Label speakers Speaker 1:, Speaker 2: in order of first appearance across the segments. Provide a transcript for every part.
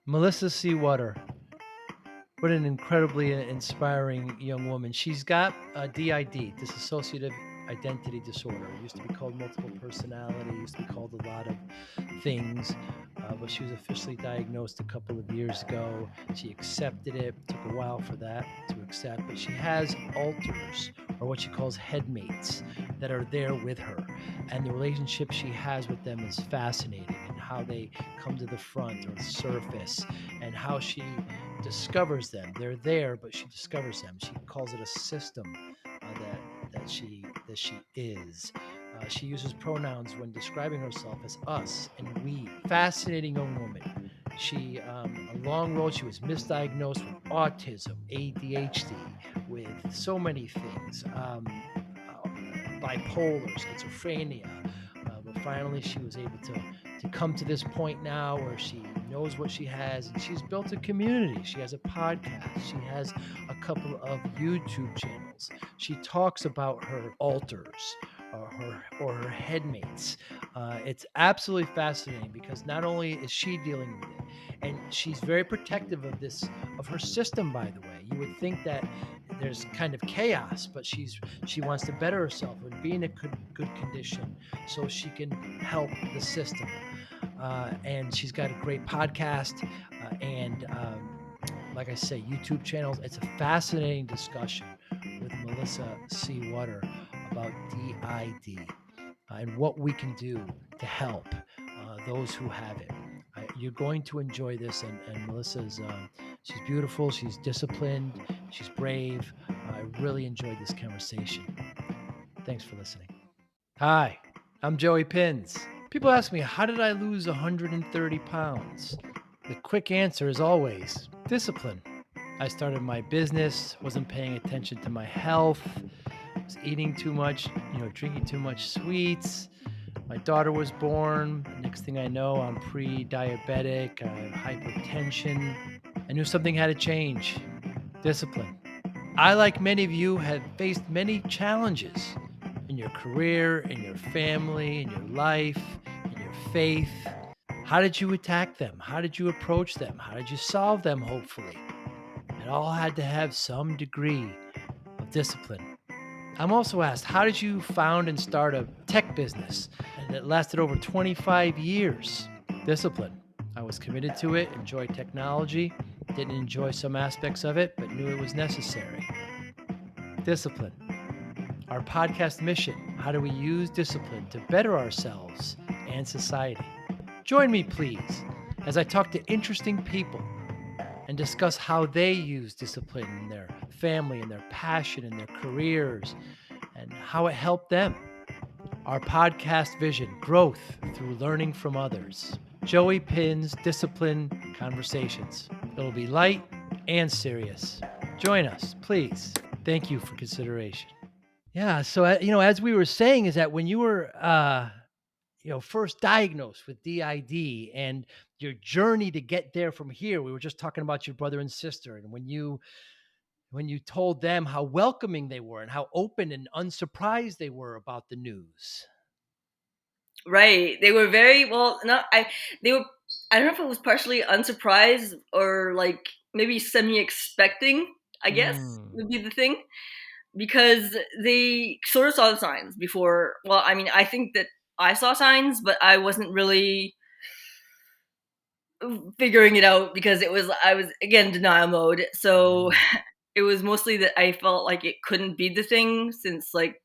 Speaker 1: Melissa C. Water. What an incredibly inspiring young woman. She's got a DID, Dissociative Identity Disorder. It used to be called multiple personality, it used to be called a lot of things, but she was officially diagnosed a couple of years ago. She accepted it. Took a while for that to accept, but she has alters, or what she calls headmates, that are there with her. And the relationship she has with them is fascinating, and how they come to the front or the surface, and how she discovers them. They're there, but she discovers them. She calls it a system that she is. She uses pronouns when describing herself as us and we. Fascinating young woman. She a long road. She was misdiagnosed with autism, ADHD, with so many things, bipolar, schizophrenia. But finally, she was able to come to this point now where she knows what she has, and she's built a community. She has a podcast. She has a couple of YouTube channels. She talks about her alters or her headmates. It's absolutely fascinating because not only is she dealing with it, and she's very protective of this, of her system. By the way, you would think that there's kind of chaos, but she wants to better herself and be in a good condition so she can help the system. And she's got a great podcast, and like I say, YouTube channels. It's a fascinating discussion with Melissa C. Water about DID, and what we can do to help those who have it. You're going to enjoy this, and Melissa's she's beautiful, she's disciplined, she's brave. I really enjoyed this conversation. Thanks for listening. Hi, I'm Joey Pinz. People ask me, how did I lose 130 pounds? The quick answer is always discipline. I started my business, wasn't paying attention to my health, was eating too much, drinking too much sweets. My daughter was born. Next thing I know, I'm pre-diabetic, I have hypertension. I knew something had to change. Discipline. I, like many of you, have faced many challenges in your career, in your family, in your life, in your faith. How did you attack them? How did you approach them? How did you solve them, hopefully? It all had to have some degree of discipline. I'm also asked, how did you found and start a tech business and it lasted over 25 years? Discipline. I was committed to it, enjoyed technology, didn't enjoy some aspects of it, but knew it was necessary. Discipline. Our podcast mission: how do we use discipline to better ourselves and society? Join me, please, as I talk to interesting people and discuss how they use discipline in their family, in their passion, in their careers, and how it helped them. Our podcast vision: growth through learning from others. Joey Pinz Discipline Conversations. It'll be light and serious. Join us, please. Thank you for consideration. Yeah. So, as we were saying, is that when you were, first diagnosed with DID and your journey to get there from here, we were just talking about your brother and sister, and when you told them how welcoming they were and how open and unsurprised they were about the news.
Speaker 2: Right. They were very well, not they were I don't know if it was partially unsurprised or like maybe semi-expecting, I guess
Speaker 1: Mm.
Speaker 2: would be the thing. Because they sort of saw the signs before. Well, I mean, I think that I saw signs, but I wasn't really figuring it out because I was again denial mode. So
Speaker 1: Mm.
Speaker 2: it was mostly that I felt like it couldn't be the thing since like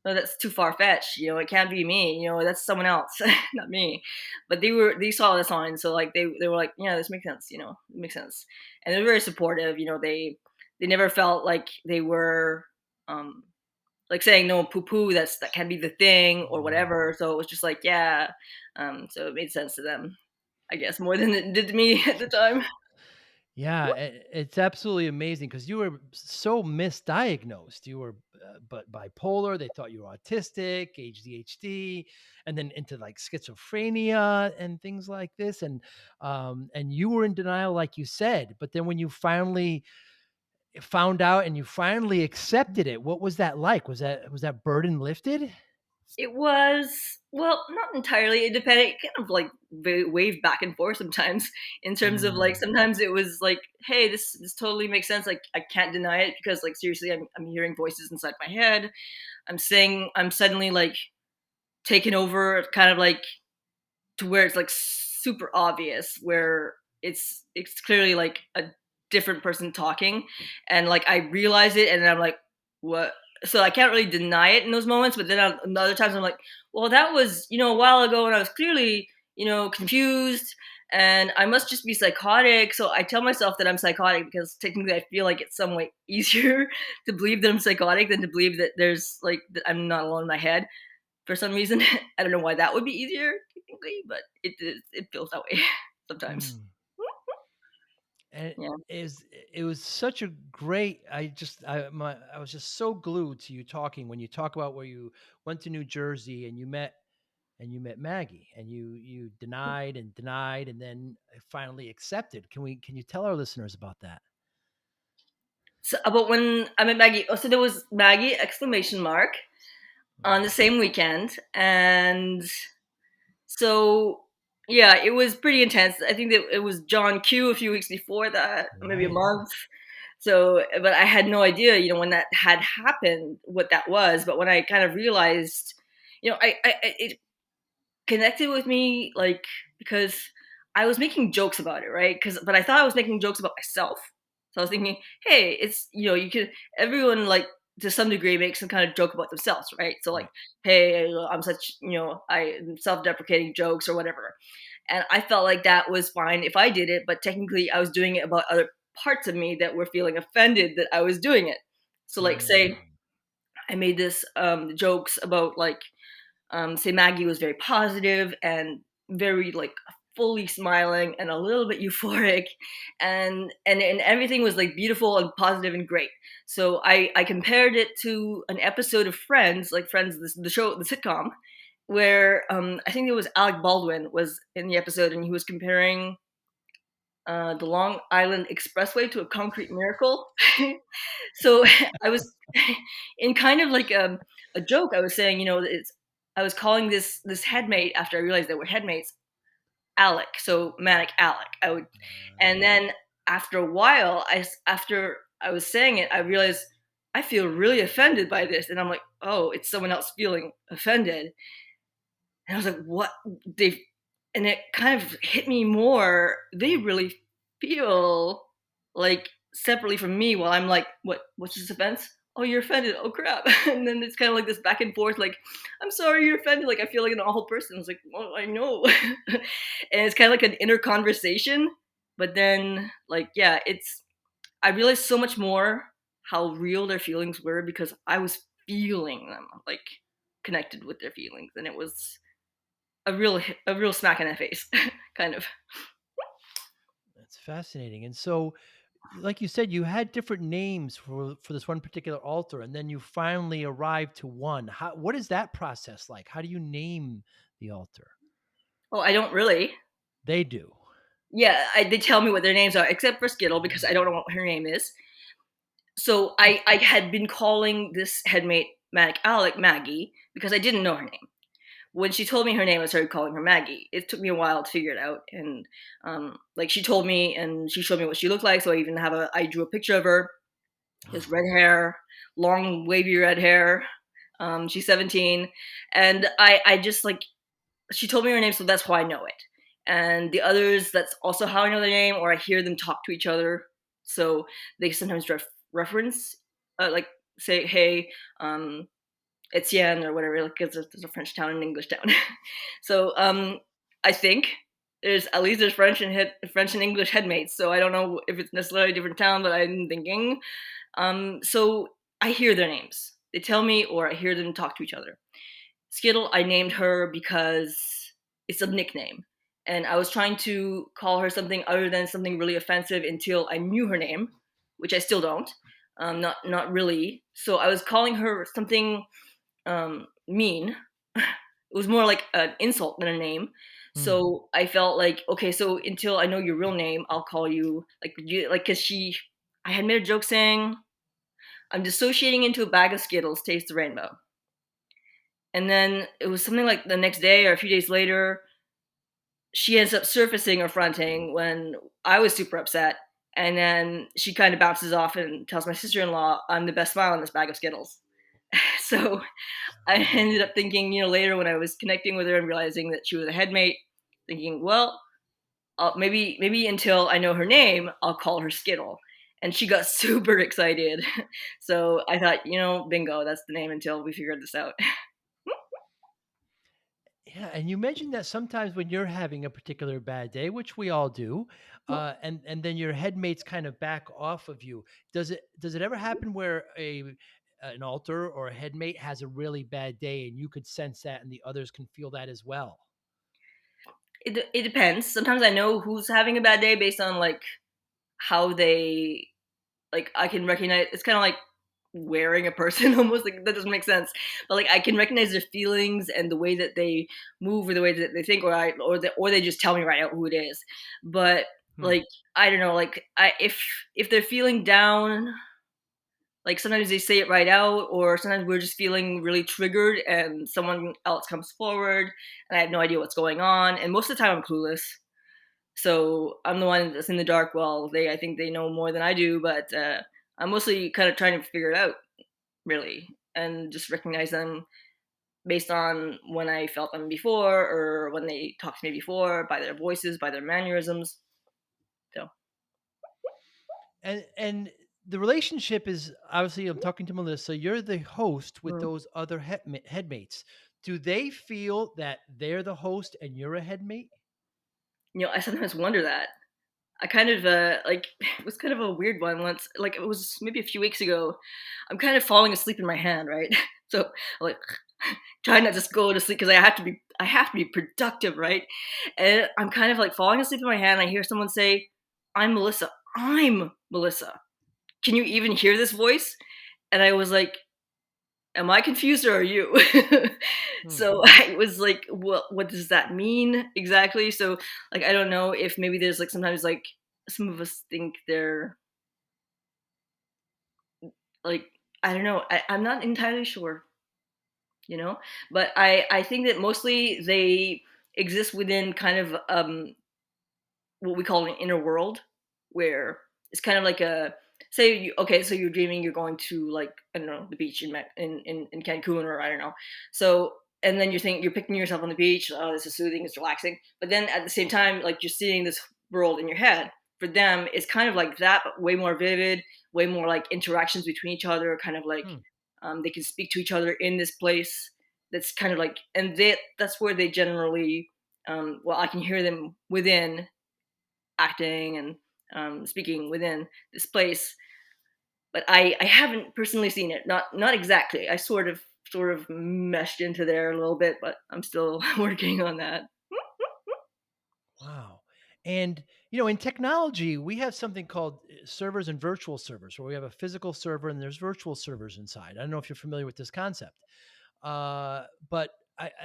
Speaker 2: no, that's too far fetched. It can't be me. That's someone else, not me. But they saw the signs, so like they were like, yeah, this makes sense. It makes sense, and they're very supportive. They never felt like they were um like saying no poo poo that can be the thing or
Speaker 1: Yeah.
Speaker 2: whatever. So it was just like yeah, so it made sense to them, I guess, more than it did to me at the time.
Speaker 1: Yeah, it's absolutely amazing because you were so misdiagnosed. You were but bipolar. They thought you were autistic, ADHD, and then into like schizophrenia and things like this. And you were in denial, like you said. But then when you finally found out and you finally accepted it, what was that like? Was that burden lifted?
Speaker 2: It was. Well, not entirely. It depended. It kind of like waved back and forth sometimes. In terms of like,
Speaker 1: Mm.
Speaker 2: sometimes it was like, "Hey, this totally makes sense." Like, I can't deny it because, like, seriously, I'm hearing voices inside my head. I'm saying I'm suddenly like taken over, kind of like to where it's like super obvious, where it's clearly like a different person talking, and like I realize it, and then I'm like, what? So I can't really deny it in those moments, but then other times I'm like, well, that was, a while ago, and I was clearly, confused, and I must just be psychotic. So I tell myself that I'm psychotic because technically I feel like it's some way easier to believe that I'm psychotic than to believe that there's like that I'm not alone in my head for some reason. I don't know why that would be easier technically, but it feels that way sometimes.
Speaker 1: Mm. And
Speaker 2: Yeah.
Speaker 1: it was such a great I was just so glued to you talking when you talk about where you went to New Jersey and you met Maggie and you denied and denied and then finally accepted. Can you tell our listeners about that?
Speaker 2: So about when I met Maggie, oh, so there was Maggie exclamation mark on the
Speaker 1: Mm.
Speaker 2: same weekend, and so yeah, it was pretty intense. I think that it was John Q a few weeks before that, maybe a
Speaker 1: Right.
Speaker 2: month. So, but I had no idea, when that had happened, what that was. But when I kind of realized, it connected with me, like, because I was making jokes about it, right? But I thought I was making jokes about myself. So I was thinking, hey, it's, you could, everyone, like, to some degree makes some kind of joke about themselves, right? So like,
Speaker 1: Right.
Speaker 2: hey, I'm such, I'm self-deprecating jokes or whatever. And I felt like that was fine if I did it, but technically I was doing it about other parts of me that were feeling offended that I was doing it. So like, say
Speaker 1: Mm.
Speaker 2: I made this jokes about, like, say Maggie was very positive and very, like, fully smiling and a little bit euphoric, and everything was like beautiful and positive and great. So I compared it to an episode of Friends, like Friends, the show, the sitcom, where I think it was Alec Baldwin was in the episode, and he was comparing the Long Island Expressway to a concrete miracle. So I was in kind of like a joke. I was saying, I was calling this headmate, after I realized they were headmates, Alec. So manic Alec. And
Speaker 1: Uh,
Speaker 2: then after a while, after I was saying it, I realized I feel really offended by this, and I'm like, oh, it's someone else feeling offended. And I was like, what? They, and it kind of hit me more. They really feel like separately from me, while I'm like, what's this offense? Oh, you're offended. Oh, crap. And then it's kind of like this back and forth, like, I'm sorry you're offended. Like, I feel like an awful person. I was like, well, I know. And it's kind of like an inner conversation. But then, like, yeah, I realized so much more how real their feelings were because I was feeling them, like, connected with their feelings. And it was a real smack in the face, kind of.
Speaker 1: that's fascinating. And so, like you said, you had different names for this one particular altar, and then you finally arrived to one. What is that process like? How do you name the altar?
Speaker 2: Oh, I don't really.
Speaker 1: They do.
Speaker 2: Yeah, they tell me what their names are, except for Skittle because I don't know what her name is. So I had been calling this headmate Manic Alec Maggie because I didn't know her name. When she told me her name, I started calling her Maggie. It took me a while to figure it out, and like, she told me and she showed me what she looked like. So I drew a picture of her. She has red hair, long wavy red hair. She's 17, and I just, like, she told me her name, so that's why I know it. And the others, that's also how I know their name, or I hear them talk to each other. So they sometimes reference, like, say, hey, um, Etienne or whatever, like, 'cause there's a French town and an English town. So I think there's French and English headmates. So I don't know if it's necessarily a different town, but I'm thinking. So I hear their names. They tell me, or I hear them talk to each other. Skittle, I named her because it's a nickname. And I was trying to call her something other than something really offensive until I knew her name, which I still don't. Not really. So I was calling her something mean. It was more like an insult than a name.
Speaker 1: Hmm.
Speaker 2: So I felt like, okay, so until I know your real name, I'll call you because I had made a joke saying, I'm dissociating into a bag of Skittles, taste the rainbow. And then it was something like the next day or a few days later, she ends up surfacing or fronting when I was super upset. And then she kind of bounces off and tells my sister-in-law, I'm the best smile in this bag of Skittles. So I ended up thinking, later when I was connecting with her and realizing that she was a headmate, thinking, well, maybe until I know her name, I'll call her Skittle. And she got super excited. So I thought, bingo, that's the name until we figured this out.
Speaker 1: Yeah, and you mentioned that sometimes when you're having a particular bad day, which we all do, and then your headmates kind of back off of you. Does it ever happen where an alter or a headmate has a really bad day and you could sense that and the others can feel that as well?
Speaker 2: It depends. Sometimes I know who's having a bad day based on like how they like I can recognize it's kind of like wearing a person almost like that doesn't make sense. But like I can recognize their feelings and the way that they move or the way that they think or they just tell me right out who it is. But
Speaker 1: Hmm.
Speaker 2: like I don't know, like if they're feeling down, like sometimes they say it right out or sometimes we're just feeling really triggered and someone else comes forward and I have no idea what's going on and most of the time I'm clueless. So I'm the one that's in the dark. Well, I think they know more than I do, but I'm mostly kind of trying to figure it out, really, and just recognize them based on when I felt them before or when they talked to me before, by their voices, by their mannerisms. So,
Speaker 1: And the relationship is obviously I'm talking to Melissa. You're the host with
Speaker 2: mm.
Speaker 1: those other headmates. Do they feel that they're the host and you're a headmate?
Speaker 2: I sometimes wonder that. I kind of like it was kind of a weird one once. Like it was maybe a few weeks ago. I'm kind of falling asleep in my hand, right? So like trying not to just go to sleep because I have to be productive, right? And I'm kind of like falling asleep in my hand. I hear someone say, "I'm Melissa. I'm Melissa. Can you even hear this voice?" And I was like, "Am I confused or are you?"
Speaker 1: Hmm.
Speaker 2: So I was like, what does that mean exactly?" So like I don't know if maybe there's like sometimes like some of us think they're like I don't know. I'm not entirely sure, you know, but I think that mostly they exist within kind of what we call an inner world, where it's kind of like a say you okay, so you're dreaming you're going to like I don't know the beach in Cancun or I don't know, so and then you're picking yourself on the beach. Oh, this is soothing, it's relaxing. But then at the same time, like you're seeing this world in your head. For them, it's kind of like that, but way more vivid, way more like interactions between each other. Kind of like
Speaker 1: Hmm.
Speaker 2: they can speak to each other in this place. That's kind of like, and that's where they generally. Well, I can hear them within acting and speaking within this place. But I haven't personally seen it. Not exactly. I sort of meshed into there a little bit, but I'm still working on that.
Speaker 1: Wow. And in technology, we have something called servers and virtual servers, where we have a physical server and there's virtual servers inside. I don't know if you're familiar with this concept, but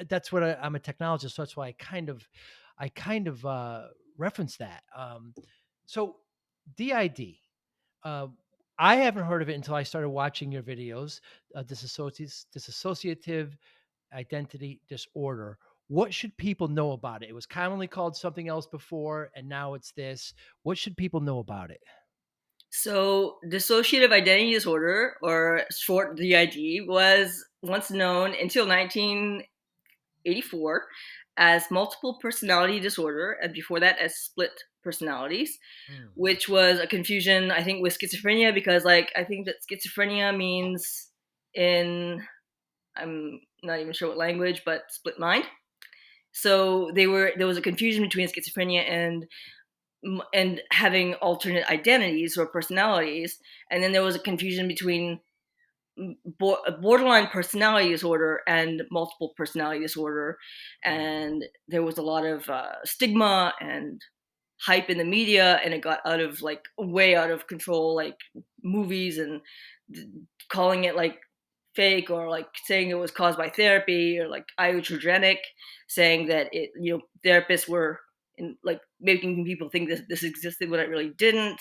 Speaker 1: that's what I'm a technologist, so that's why I kind of reference that. So DID, uh, I haven't heard of it until I started watching your videos. Dissociative identity disorder. What should people know about it? It was commonly called something else before, and now it's this. What should people know about it?
Speaker 2: So, dissociative identity disorder, or short DID, was once known until 1984 as multiple personality disorder, and before that as split personalities,
Speaker 1: Mm.
Speaker 2: which was a confusion I think with schizophrenia because like I think that schizophrenia means in I'm not even sure what language, but split mind. So there was a confusion between schizophrenia and having alternate identities or personalities, and then there was a confusion between borderline personality disorder and multiple personality disorder,
Speaker 1: Mm.
Speaker 2: and there was a lot of stigma and hype in the media, and it got out of like way out of control, like movies and d- calling it like fake or like saying it was caused by therapy or like iatrogenic, saying that therapists were in like making people think this existed when it really didn't.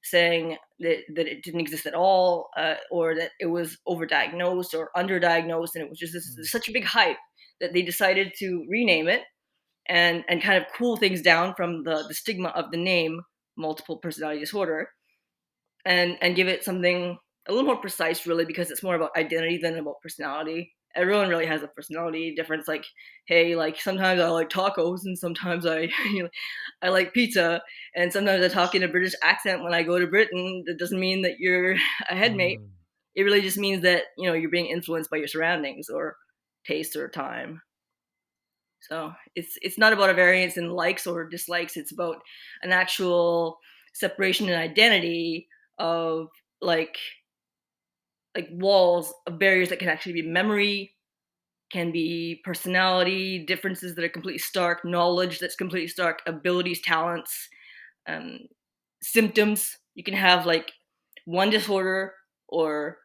Speaker 2: saying that it didn't exist at all, or that it was overdiagnosed or underdiagnosed, and it was just
Speaker 1: Mm,
Speaker 2: such a big hype that they decided to rename it and kind of cool things down from the stigma of the name multiple personality disorder, and give it something a little more precise, really, because it's more about identity than about personality. Everyone really has a personality difference. Like, hey, like sometimes I like tacos, and sometimes I, I like pizza, and sometimes I talk in a British accent when I go to Britain. That doesn't mean that you're a headmate.
Speaker 1: mm.
Speaker 2: It really just means that you're being influenced by your surroundings or taste or time. So it's not about a variance in likes or dislikes. It's about an actual separation in identity of like walls of barriers that can actually be memory, can be personality differences that are completely stark, knowledge that's completely stark, abilities, talents, um, symptoms. You can have like one disorder or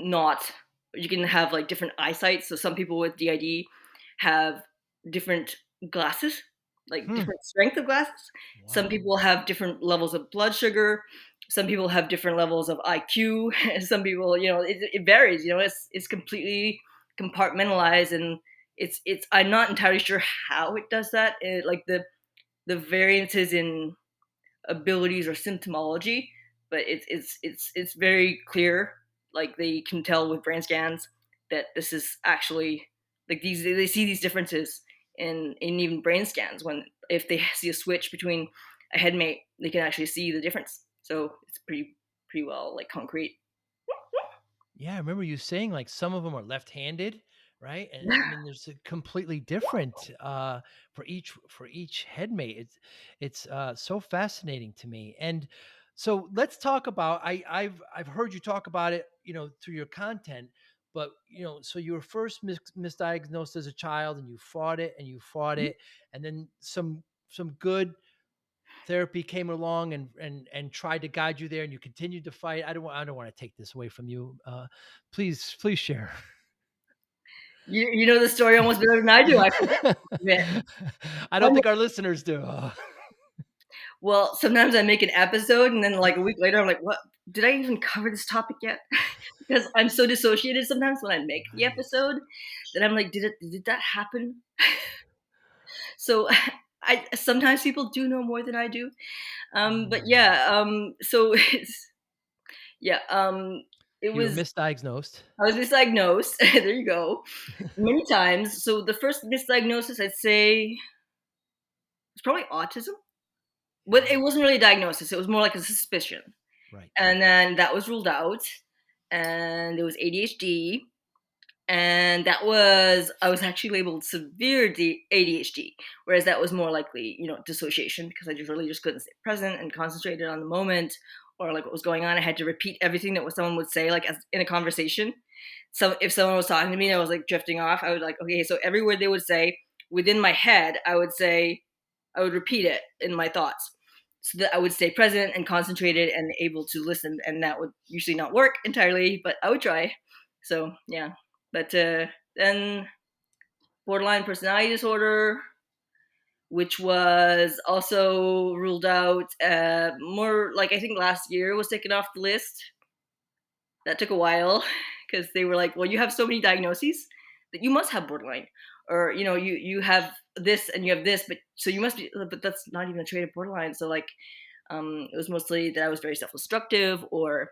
Speaker 2: not. You can have like different eyesight. So some people with DID have different glasses, like
Speaker 1: Hmm.
Speaker 2: different strength of glasses. Some
Speaker 1: Wow.
Speaker 2: people have different levels of blood sugar. Some people have different levels of IQ. Some people, it varies. It's completely compartmentalized, and it's. I'm not entirely sure how it does that. Like the variances in abilities or symptomology, but it's very clear. Like they can tell with brain scans that this is actually like these they see these differences in even brain scans when if they see a switch between a headmate, they can actually see the difference. So it's pretty well like concrete.
Speaker 1: Yeah, I remember you saying like some of them are left-handed, right? And I mean, there's a completely different for each headmate. It's so fascinating to me. And so let's talk about I've heard you talk about it, through your content, but so you were first misdiagnosed as a child, and you fought it and you fought it, and then some good therapy came along and tried to guide you there, and you continued to fight. I don't want to take this away from you. Please share.
Speaker 2: You know the story almost better than I do. I admit.
Speaker 1: I don't think our listeners do.
Speaker 2: Well, sometimes I make an episode and then like a week later I'm like, what? Did I even cover this topic yet? Because I'm so dissociated sometimes when I make the
Speaker 1: Right.
Speaker 2: episode that I'm like, did that happen? So I sometimes people do know more than I do. But
Speaker 1: Mm.
Speaker 2: yeah, so yeah, it
Speaker 1: You were
Speaker 2: was
Speaker 1: misdiagnosed.
Speaker 2: I was misdiagnosed. There you go. Many times. So the first misdiagnosis I'd say was probably autism. But it
Speaker 1: Yeah.
Speaker 2: wasn't really a diagnosis. It was more like a suspicion.
Speaker 1: Right.
Speaker 2: And then that was ruled out, and it was ADHD, and I was actually labeled severe ADHD, whereas that was more likely, dissociation, because I just really just couldn't stay present and concentrated on the moment or like what was going on. I had to repeat everything that what someone would say, like as in a conversation. So if someone was talking to me and I was like drifting off, I would like, okay, so every word they would say within my head, I would repeat it in my thoughts so that I would stay present and concentrated and able to listen. And that would usually not work entirely, but I would try. So yeah, but then borderline personality disorder, which was also ruled out. More like I think last year was taken off the list. That took a while because they were like, "Well, you have so many diagnoses that you must have borderline, or you have this and you have this, but so you must be, but that's not even a trait of borderline." So like, it was mostly that I was very self-destructive, or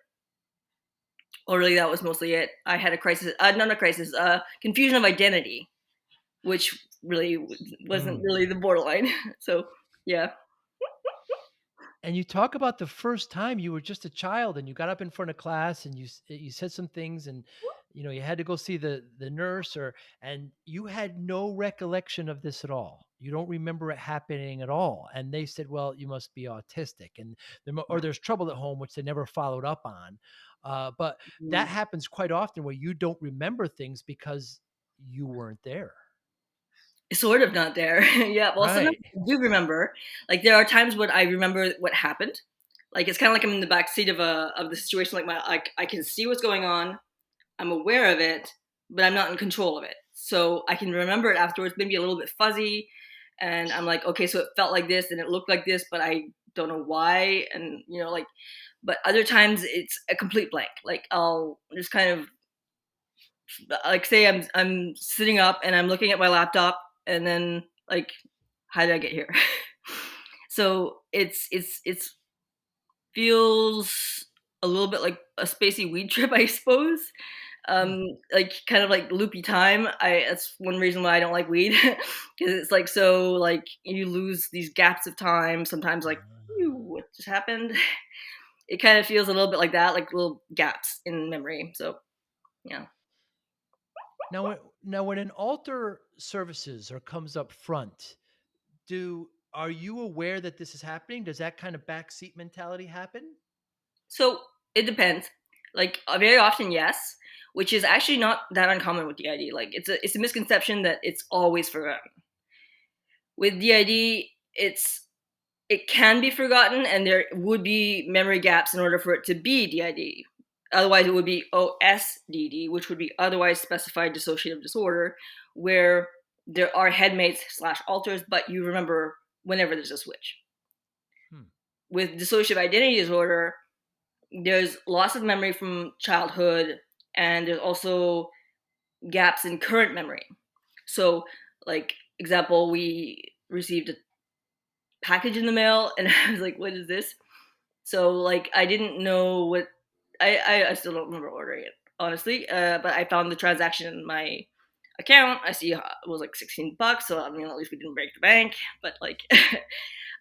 Speaker 2: really that was mostly it. I had a crisis, not a crisis, confusion of identity, which really wasn't
Speaker 1: Mm.
Speaker 2: really the borderline. So yeah.
Speaker 1: And you talk about the first time you were just a child and you got up in front of class and you said some things, and you had to go see the nurse, and you had no recollection of this at all. You don't remember it happening at all. And they said, "Well, you must be autistic." And or there's trouble at home, which they never followed up on. But that
Speaker 2: Mm.
Speaker 1: happens quite often where you don't remember things because you weren't there.
Speaker 2: Sort of not there. Yeah, well, sometimes
Speaker 1: Right.
Speaker 2: I do remember. Like, there are times when I remember what happened. Like, it's kinda like I'm in the back seat of the situation, like, I can see what's going on, I'm aware of it, but I'm not in control of it. So, I can remember it afterwards, maybe a little bit fuzzy, and I'm like, "Okay, so it felt like this, and it looked like this, but I don't know why, and like, but other times it's a complete blank. Like I'll just kind of like say I'm sitting up and I'm looking at my laptop, and then like, how did I get here? So it's feels a little bit like a spacey weed trip, I suppose.
Speaker 1: Hmm.
Speaker 2: Like kind of like loopy time. I That's one reason why I don't like weed, because it's like, so like you lose these gaps of time. Sometimes like, "Ew,
Speaker 1: Ah.
Speaker 2: what just happened?" It kind of feels a little bit like that, like little gaps in memory. So yeah.
Speaker 1: Now, when an alter services or comes up front, do are you aware that this is happening? Does that kind of backseat mentality happen?
Speaker 2: So it depends. Like very often, yes, which is actually not that uncommon with DID. Like it's a misconception that it's always forgotten. With DID, it can be forgotten, and there would be memory gaps in order for it to be DID. Otherwise, it would be OSDD, which would be otherwise specified dissociative disorder, where there are headmates slash alters, but you remember whenever there's a switch.
Speaker 1: Hmm.
Speaker 2: With dissociative identity disorder, there's loss of memory from childhood, and there's also gaps in current memory. So, like, example, we received a package in the mail, and I was like, what is this? So, like, I didn't know what I still don't remember ordering it, honestly. But I found the transaction in my account. I see it was like $16, so I mean, at least we didn't break the bank. But like,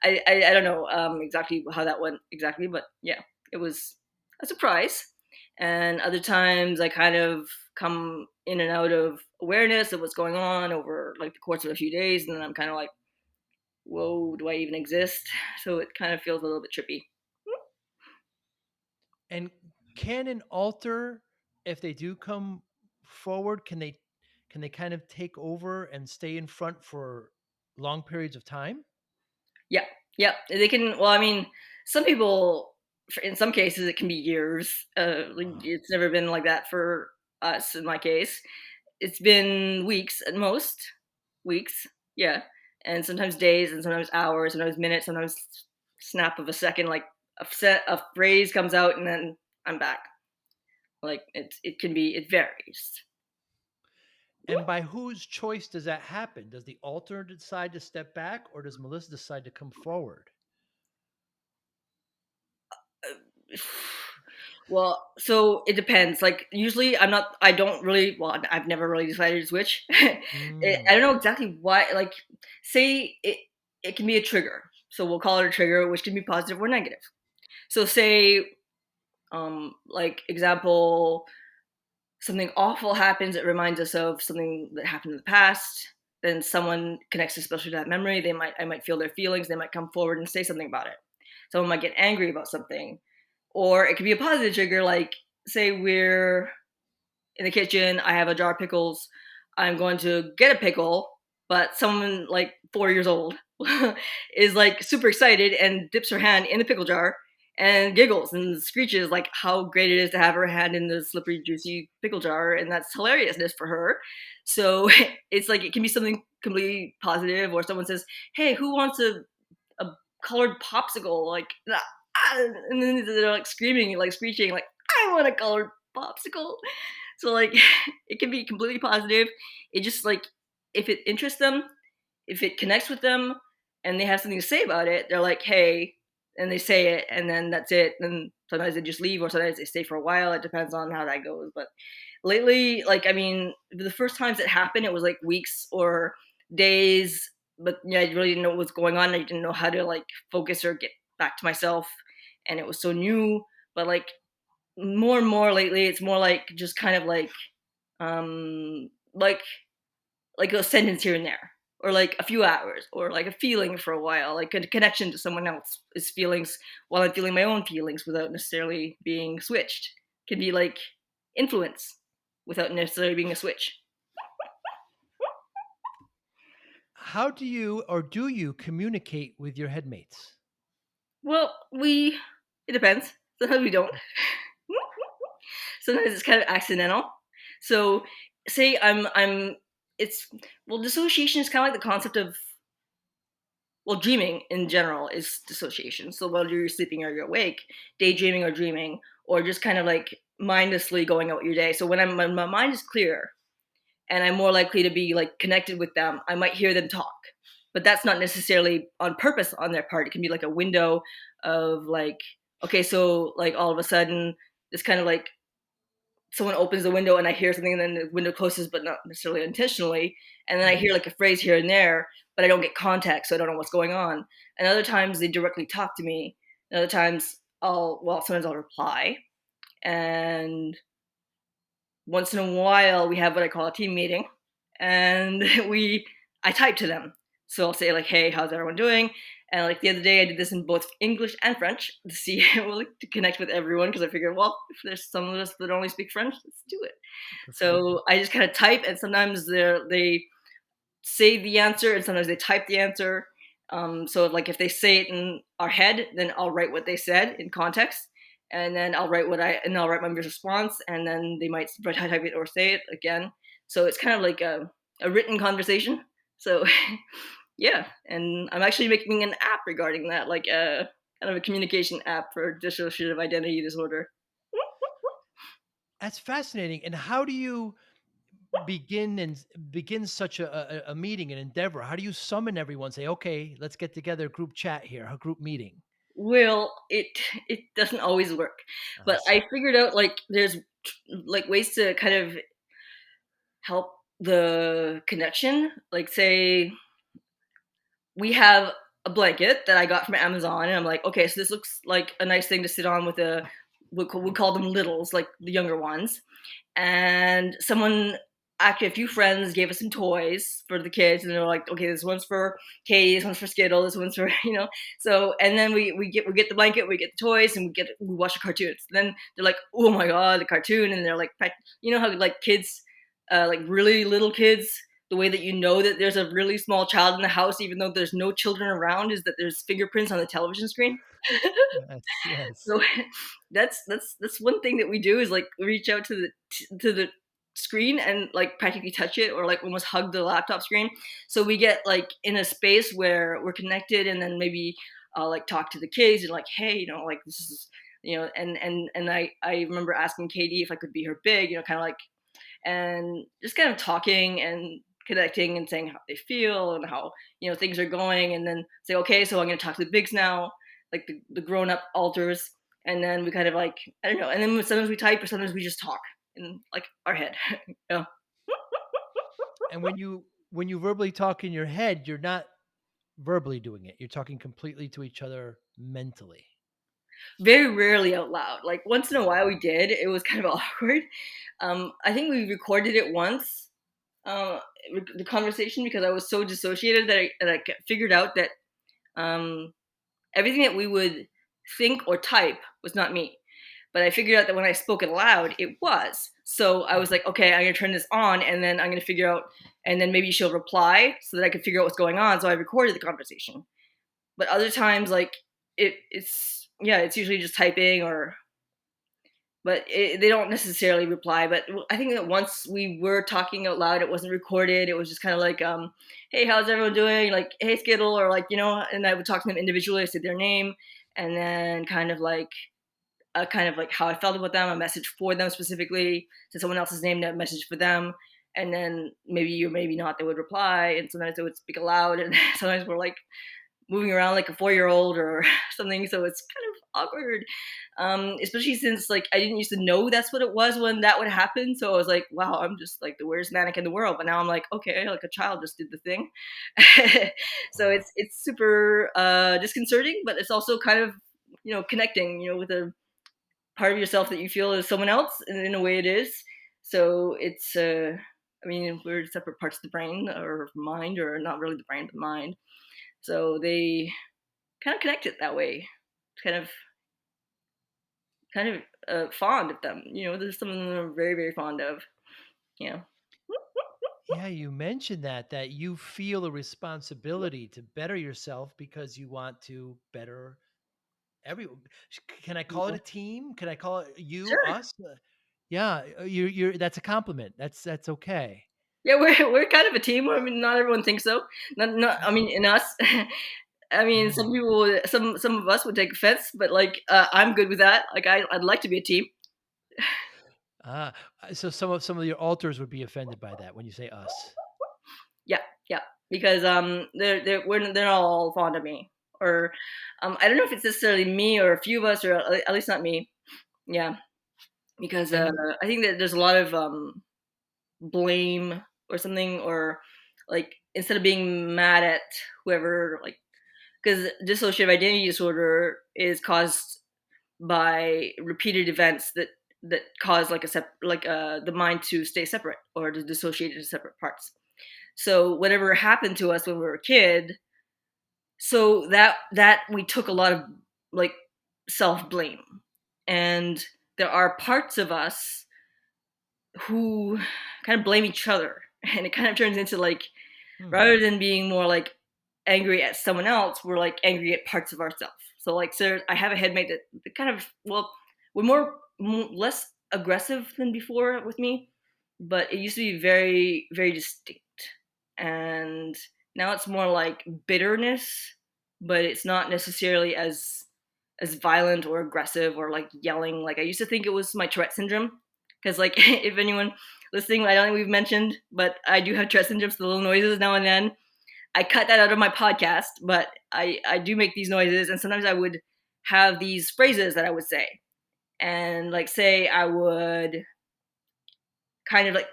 Speaker 2: I don't know exactly how that went exactly, but yeah, it was a surprise. And other times, I kind of come in and out of awareness of what's going on over like the course of a few days, and then I'm kind of like, whoa, do I even exist? So it kind of feels a little bit trippy.
Speaker 1: And can an alter, if they do come forward, can they kind of take over and stay in front for long periods of time?
Speaker 2: Yeah, yeah, they can. Well, I mean, some people, in some cases, it can be years. Like,
Speaker 1: Wow.
Speaker 2: it's never been like that for us. In my case, it's been weeks at most. Weeks, yeah, and sometimes days, and sometimes hours, sometimes minutes, sometimes snap of a second. Like a phrase comes out, and then I'm back. Like it varies.
Speaker 1: And by whose choice does that happen? Does the alter decide to step back or does Melissa decide to come forward?
Speaker 2: Well, so it depends. Like usually, I don't really. Well, I've never really decided to switch. I don't
Speaker 1: Mm.
Speaker 2: know exactly why. Like, say it can be a trigger. So we'll call it a trigger, which can be positive or negative. So say, like example, something awful happens. It reminds us of something that happened in the past. Then someone connects especially to that memory. I might feel their feelings. They might come forward and say something about it. Someone might get angry about something, or it could be a positive trigger, like say we're in the kitchen, I have a jar of pickles, I'm going to get a pickle, but someone like 4 years old is like super excited and dips her hand in the pickle jar and giggles and screeches like how great it is to have her hand in the slippery, juicy pickle jar, and that's hilariousness for her. So it's like it can be something completely positive, or someone says, "Hey, who wants a colored popsicle?" Like, and then they're like screaming, like screeching, like, "I want a colored popsicle." So like, it can be completely positive. It just like, if it interests them, if it connects with them, and they have something to say about it, they're like, "Hey," and they say it, and then that's it. And sometimes they just leave, or sometimes they stay for a while. It depends on how that goes. But lately, like, I mean, the first times it happened, it was like weeks or days, but yeah, I really didn't know what was going on. I didn't know how to like focus or get back to myself, and it was so new. But like more and more lately, it's more like just kind of um like like a sentence here and there, or like a few hours, or like a feeling for a while, like a connection to someone else's feelings while I'm feeling my own feelings without necessarily being switched. Can be like influence without necessarily being a switch.
Speaker 1: How do you communicate with your headmates?
Speaker 2: Well, it depends. Sometimes we don't. Sometimes it's kind of accidental. So say I'm it's well, dissociation is kind of like the concept of well, dreaming in general is dissociation. So whether you're sleeping or you're awake, daydreaming or dreaming, or just kind of like mindlessly going out your day. So when my mind is clear and I'm more likely to be like connected with them, I might hear them talk. But that's not necessarily on purpose on their part. It can be like a window of like, okay, so like all of a sudden, this kind of like someone opens the window and I hear something and then the window closes, but not necessarily intentionally. And then I
Speaker 1: Right.
Speaker 2: hear like a phrase here and there, but I don't get context, so I don't know what's going on. And other times they directly talk to me. And other times sometimes I'll reply. And once in a while we have what I call a team meeting, and I type to them. So I'll say like, "Hey, how's everyone doing?" And like the other day, I did this in both English and French to see well, like, to connect with everyone because I figured, well, if there's some of us that only speak French, let's do it.
Speaker 1: Perfect.
Speaker 2: So I just kind of type, and sometimes they say the answer, and sometimes they type the answer. So like if they say it in our head, then I'll write what they said in context, and then I'll write my response, and then they might type it or say it again. So it's kind of like a written conversation. So yeah, and I'm actually making an app regarding that, like a kind of a communication app for dissociative identity disorder.
Speaker 1: That's fascinating. And how do you begin such a meeting, an endeavor? How do you summon everyone? Say, okay, let's get together, group chat here, a group meeting.
Speaker 2: Well, it doesn't always work,
Speaker 1: I
Speaker 2: but I
Speaker 1: see.
Speaker 2: figured out like there's like ways to kind of help the connection. Like say we have a blanket that I got from Amazon, and I'm like, okay, so this looks like a nice thing to sit on with we call them littles, like the younger ones. And someone actually a few friends gave us some toys for the kids, and they're like, okay, this one's for Katie, this one's for Skittle, this one's for so and then we get the blanket, we get the toys, and we watch the cartoons. Then they're like, oh my god, the cartoon. And they're like, how like kids, like really little kids, the way that you know that there's a really small child in the house even though there's no children around is that there's fingerprints on the television screen.
Speaker 1: Yes, yes.
Speaker 2: So that's one thing that we do is like reach out to the screen and like practically touch it or like almost hug the laptop screen. So we get like in a space where we're connected, and then maybe I'll like talk to the kids and like, hey, like this is and I remember asking Katie if I could be her big, kind of like, and just kind of talking and connecting and saying how they feel and how things are going, and then say, okay, so I'm going to talk to the bigs now, like the grown-up alters. And then we kind of like, I don't know, and then sometimes we type or sometimes we just talk in like our head. Yeah.
Speaker 1: And when you verbally talk in your head, you're not verbally doing it. You're talking completely to each other mentally.
Speaker 2: Very rarely out loud. Like once in a while
Speaker 1: Okay.
Speaker 2: we did, it was kind of awkward. I think we recorded it once, uh, the conversation, because I was so dissociated that I figured out that um, everything that we would think or type was not me. But I figured out that when I spoke it aloud, it was. So I was
Speaker 1: Mhm.
Speaker 2: like, okay, I'm gonna turn this on, and then I'm gonna figure out, and then maybe she'll reply so that I can figure out what's going on. So I recorded the conversation. But other times, like it's yeah, it's usually just typing or, but they don't necessarily reply. But I think that once we were talking out loud, it wasn't recorded. It was just kind of like, hey, how's everyone doing? Like, hey, Skittle, or like, and I would talk to them individually. I said their name, and then kind of like how I felt about them, a message for them specifically, to someone else's name, a message for them. And then maybe or maybe not, they would reply. And sometimes they would speak aloud. And sometimes we're like moving around like a 4-year old or something. So it's kind of awkward. Especially since like I didn't used to know that's what it was when that would happen. So I was like, wow, I'm just like the weirdest manic in the world. But now I'm like, okay, like a child just did the thing. So
Speaker 1: Wow.
Speaker 2: it's super disconcerting, but it's also kind of connecting, with a part of yourself that you feel is someone else, and in a way it is. So it's I mean, we're separate parts of the brain or mind, or not really the brain but the mind. So they kind of connect it that way. It's kind of fond of them. There's something that I'm very very fond of. Yeah.
Speaker 1: Yeah, you mentioned that you feel a responsibility to better yourself because you want to better everyone. Can I call it
Speaker 2: Yeah.
Speaker 1: a team? Can I call it you,
Speaker 2: Sure.
Speaker 1: us? Yeah, you're that's a compliment. That's okay.
Speaker 2: Yeah, we're kind of a team. I mean, not everyone thinks so. Not I mean, in us. I mean,
Speaker 1: Oh.
Speaker 2: some people would some of us would take offense, but, like, I'm good with that. Like, I'd like to be a team.
Speaker 1: Ah, so some of your alters would be offended by that when you say us.
Speaker 2: Yeah, yeah, because, they're not all fond of me, or, I don't know if it's necessarily me or a few of us, or at least not me. Yeah, because,
Speaker 1: And
Speaker 2: I think that there's a lot of, blame or something, or, like, instead of being mad at whoever, like, because dissociative identity disorder is caused by repeated events that cause like the mind to stay separate or to dissociate into separate parts. So whatever happened to us when we were a kid, so that we took a lot of like self blame, and there are parts of us who kind of blame each other, and it kind of turns into like,
Speaker 1: hmm,
Speaker 2: rather than being more like angry at someone else, we're like angry at parts of ourselves. So like, so I have a headmate that kind of, well, we're less aggressive than before with me, but it used to be very very distinct, and now it's more like bitterness, but it's not necessarily as violent or aggressive or like yelling. Like I used to think it was my Tourette syndrome, because like if anyone listening, I don't think we've mentioned, but I do have Tourette syndrome, so the little noises now and then. I cut that out of my podcast, but I do make these noises, and sometimes I would have these phrases that I would say, and like say I would kind of like,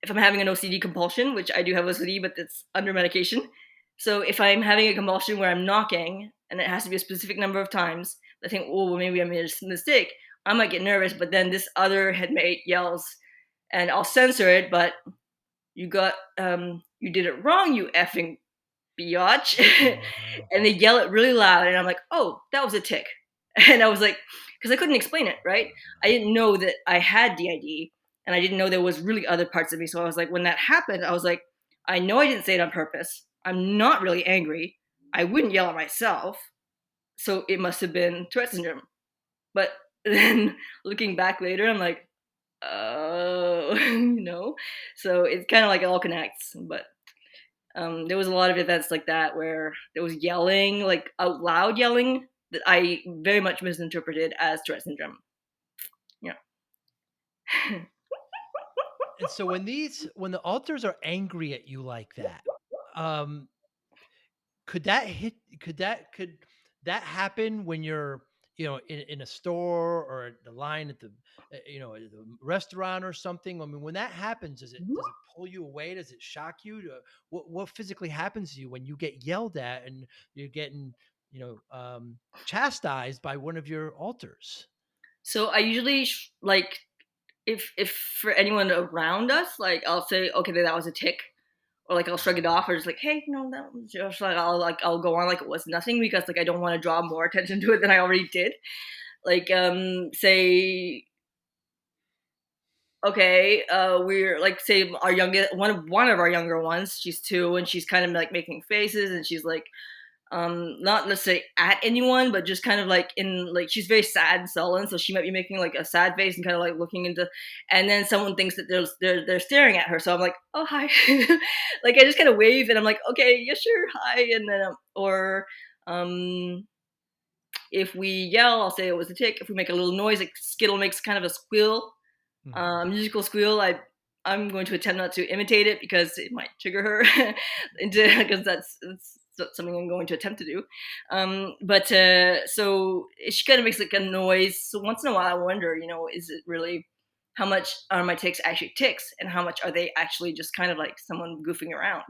Speaker 2: if I'm having an OCD compulsion, which I do have OCD, but it's under medication. So if I'm having a compulsion where I'm knocking and it has to be a specific number of times, I think, oh, well, maybe I made a mistake. I might get nervous, but then this other headmate yells, and I'll censor it. But you did it wrong, you effing biatch.
Speaker 1: oh,
Speaker 2: And they yell it really loud, and I'm like, oh, that was a tick. And I was like, because I couldn't explain it, right? I didn't know that I had DID, and I didn't know there was really other parts of me. So I was like, when that happened, I was like, I know I didn't say it on purpose. I'm not really angry. I wouldn't yell at myself, so it must have been Tourette syndrome. But then looking back later, I'm like, oh, So it's kind of like it all connects. But there was a lot of events like that where there was yelling, like out loud yelling, that I very much misinterpreted as Tourette syndrome. Yeah.
Speaker 1: and so when the alters are angry at you like that, um, could that hit could that happen when you're, in a store or at the line at at the restaurant or something? I mean, when that happens, does it pull you away? Does it shock you? What physically happens to you when you get yelled at and you're getting, chastised by one of your alters?
Speaker 2: So I usually like, if for anyone around us, like I'll say, okay, that was a tick, or like I'll shrug it off, or just like, hey, no, that was just like, I'll go on like it was nothing, because like I don't want to draw more attention to it than I already did. Like say, okay, we're like, say our youngest one of our younger ones, she's 2, and she's kind of like making faces, and she's like, not necessarily at anyone, but just kind of like in, like, she's very sad and sullen, so she might be making like a sad face and kind of like looking into, and then someone thinks that they're staring at her, so I'm like, oh, hi. Like I just kind of wave, and I'm like, okay, yeah, sure, hi. And then or um if we yell, I'll say it was a tick. If we make a little noise, like Skittle makes kind of a squeal,
Speaker 1: Mhm.
Speaker 2: musical squeal, I'm going to attempt not to imitate it because it might trigger her into, because that's something I'm going to attempt to do. But so she kind of makes like a noise. So once in a while, I wonder, is it really, how much are my ticks actually ticks, and how much are they actually just kind of like someone goofing around?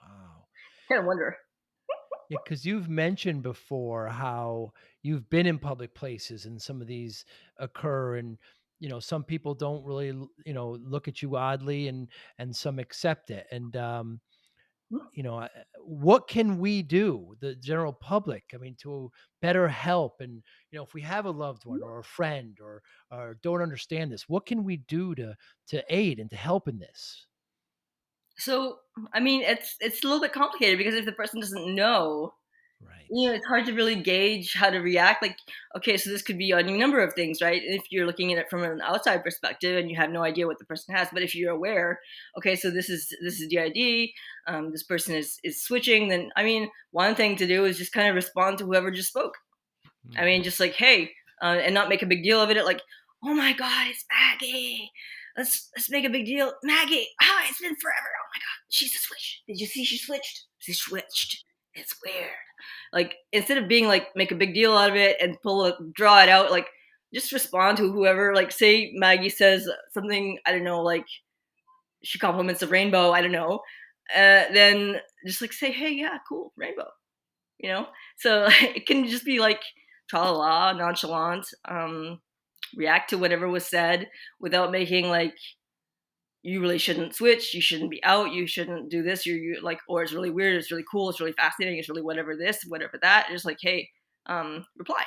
Speaker 1: Wow. Wow.
Speaker 2: Kind of wonder.
Speaker 1: Yeah, because you've mentioned before how you've been in public places and some of these occur, and some people don't really look at you oddly, and some accept it. And what can we do, the general public, I mean, to better help? And if we have a loved one or a friend, or don't understand this, what can we do to aid and to help in this?
Speaker 2: So I mean, it's a little bit complicated, because if the person doesn't know,
Speaker 1: Right.
Speaker 2: You know, it's hard to really gauge how to react. Like, okay, so this could be any number of things, right? If you're looking at it from an outside perspective and you have no idea what the person has, but if you're aware, okay, so this is DID, this person is switching, then I mean, one thing to do is just kind of respond to whoever just spoke. I mean,
Speaker 1: Mhm.
Speaker 2: just like, hey, and not make a big deal of it. Like, oh my God, it's Maggie. Let's make a big deal. Maggie, it's been forever. Oh my God, she's a switch. Did you see she switched? She switched. It's weird. Like instead of being like make a big deal out of it and draw it out, like just respond to whoever. Like say Maggie says something, I don't know, like she compliments the rainbow. I don't know. Then just like say, hey, yeah, cool, rainbow, you know? So it can just be like tra la la, nonchalant, react to whatever was said without making like you really shouldn't switch, you shouldn't be out, you shouldn't do this, you like, or it's really weird, it's really cool, it's really fascinating, it's really whatever this, whatever that. Just like, hey, reply,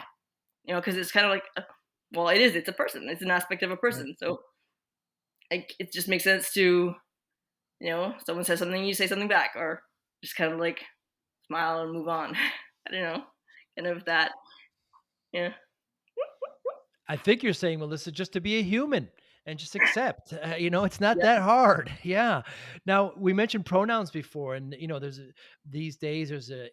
Speaker 2: because it's kind of like, well, it's a person, it's an aspect of a
Speaker 1: Right.
Speaker 2: person. So like, it just makes sense to, someone says something, you say something back, or just kind of like smile and move on. I don't know, kind of that. Yeah.
Speaker 1: I think you're saying, Melissa, just to be a human and just accept. It's not
Speaker 2: Yeah.
Speaker 1: that hard. Yeah. Now we mentioned pronouns before, and these days there's I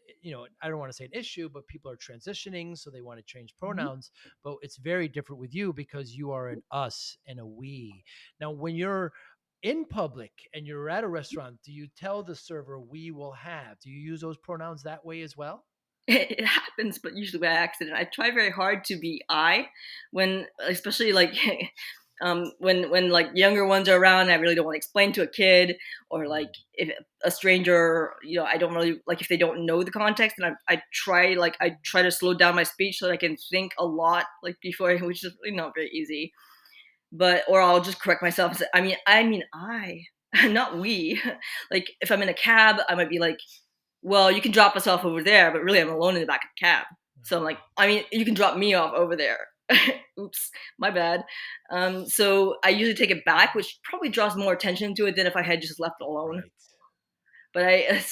Speaker 1: don't want to say an issue, but people are transitioning, so they want to change
Speaker 2: Mhm.
Speaker 1: pronouns. But it's very different with you because you are an us and a we. Now, when you're in public and you're at a restaurant, do you tell the server we will have? Do you use those pronouns that way as well?
Speaker 2: It happens, but usually by accident. I try very hard to be I when, especially like, when like younger ones are around. I really don't want to explain to a kid, or like
Speaker 1: Mm.
Speaker 2: if a stranger, I don't really like if they don't know the context. And I try to slow down my speech so that I can think a lot like before, which is really not very easy. But or I'll just correct myself and say, I mean I, not we. Like if I'm in a cab, I might be like, well, you can drop us off over there, but really I'm alone in the back of the cab. So I'm like, I mean, you can drop me off over there. Oops, my bad. So I usually take it back, which probably draws more attention to it than if I had just left alone.
Speaker 1: Right.
Speaker 2: But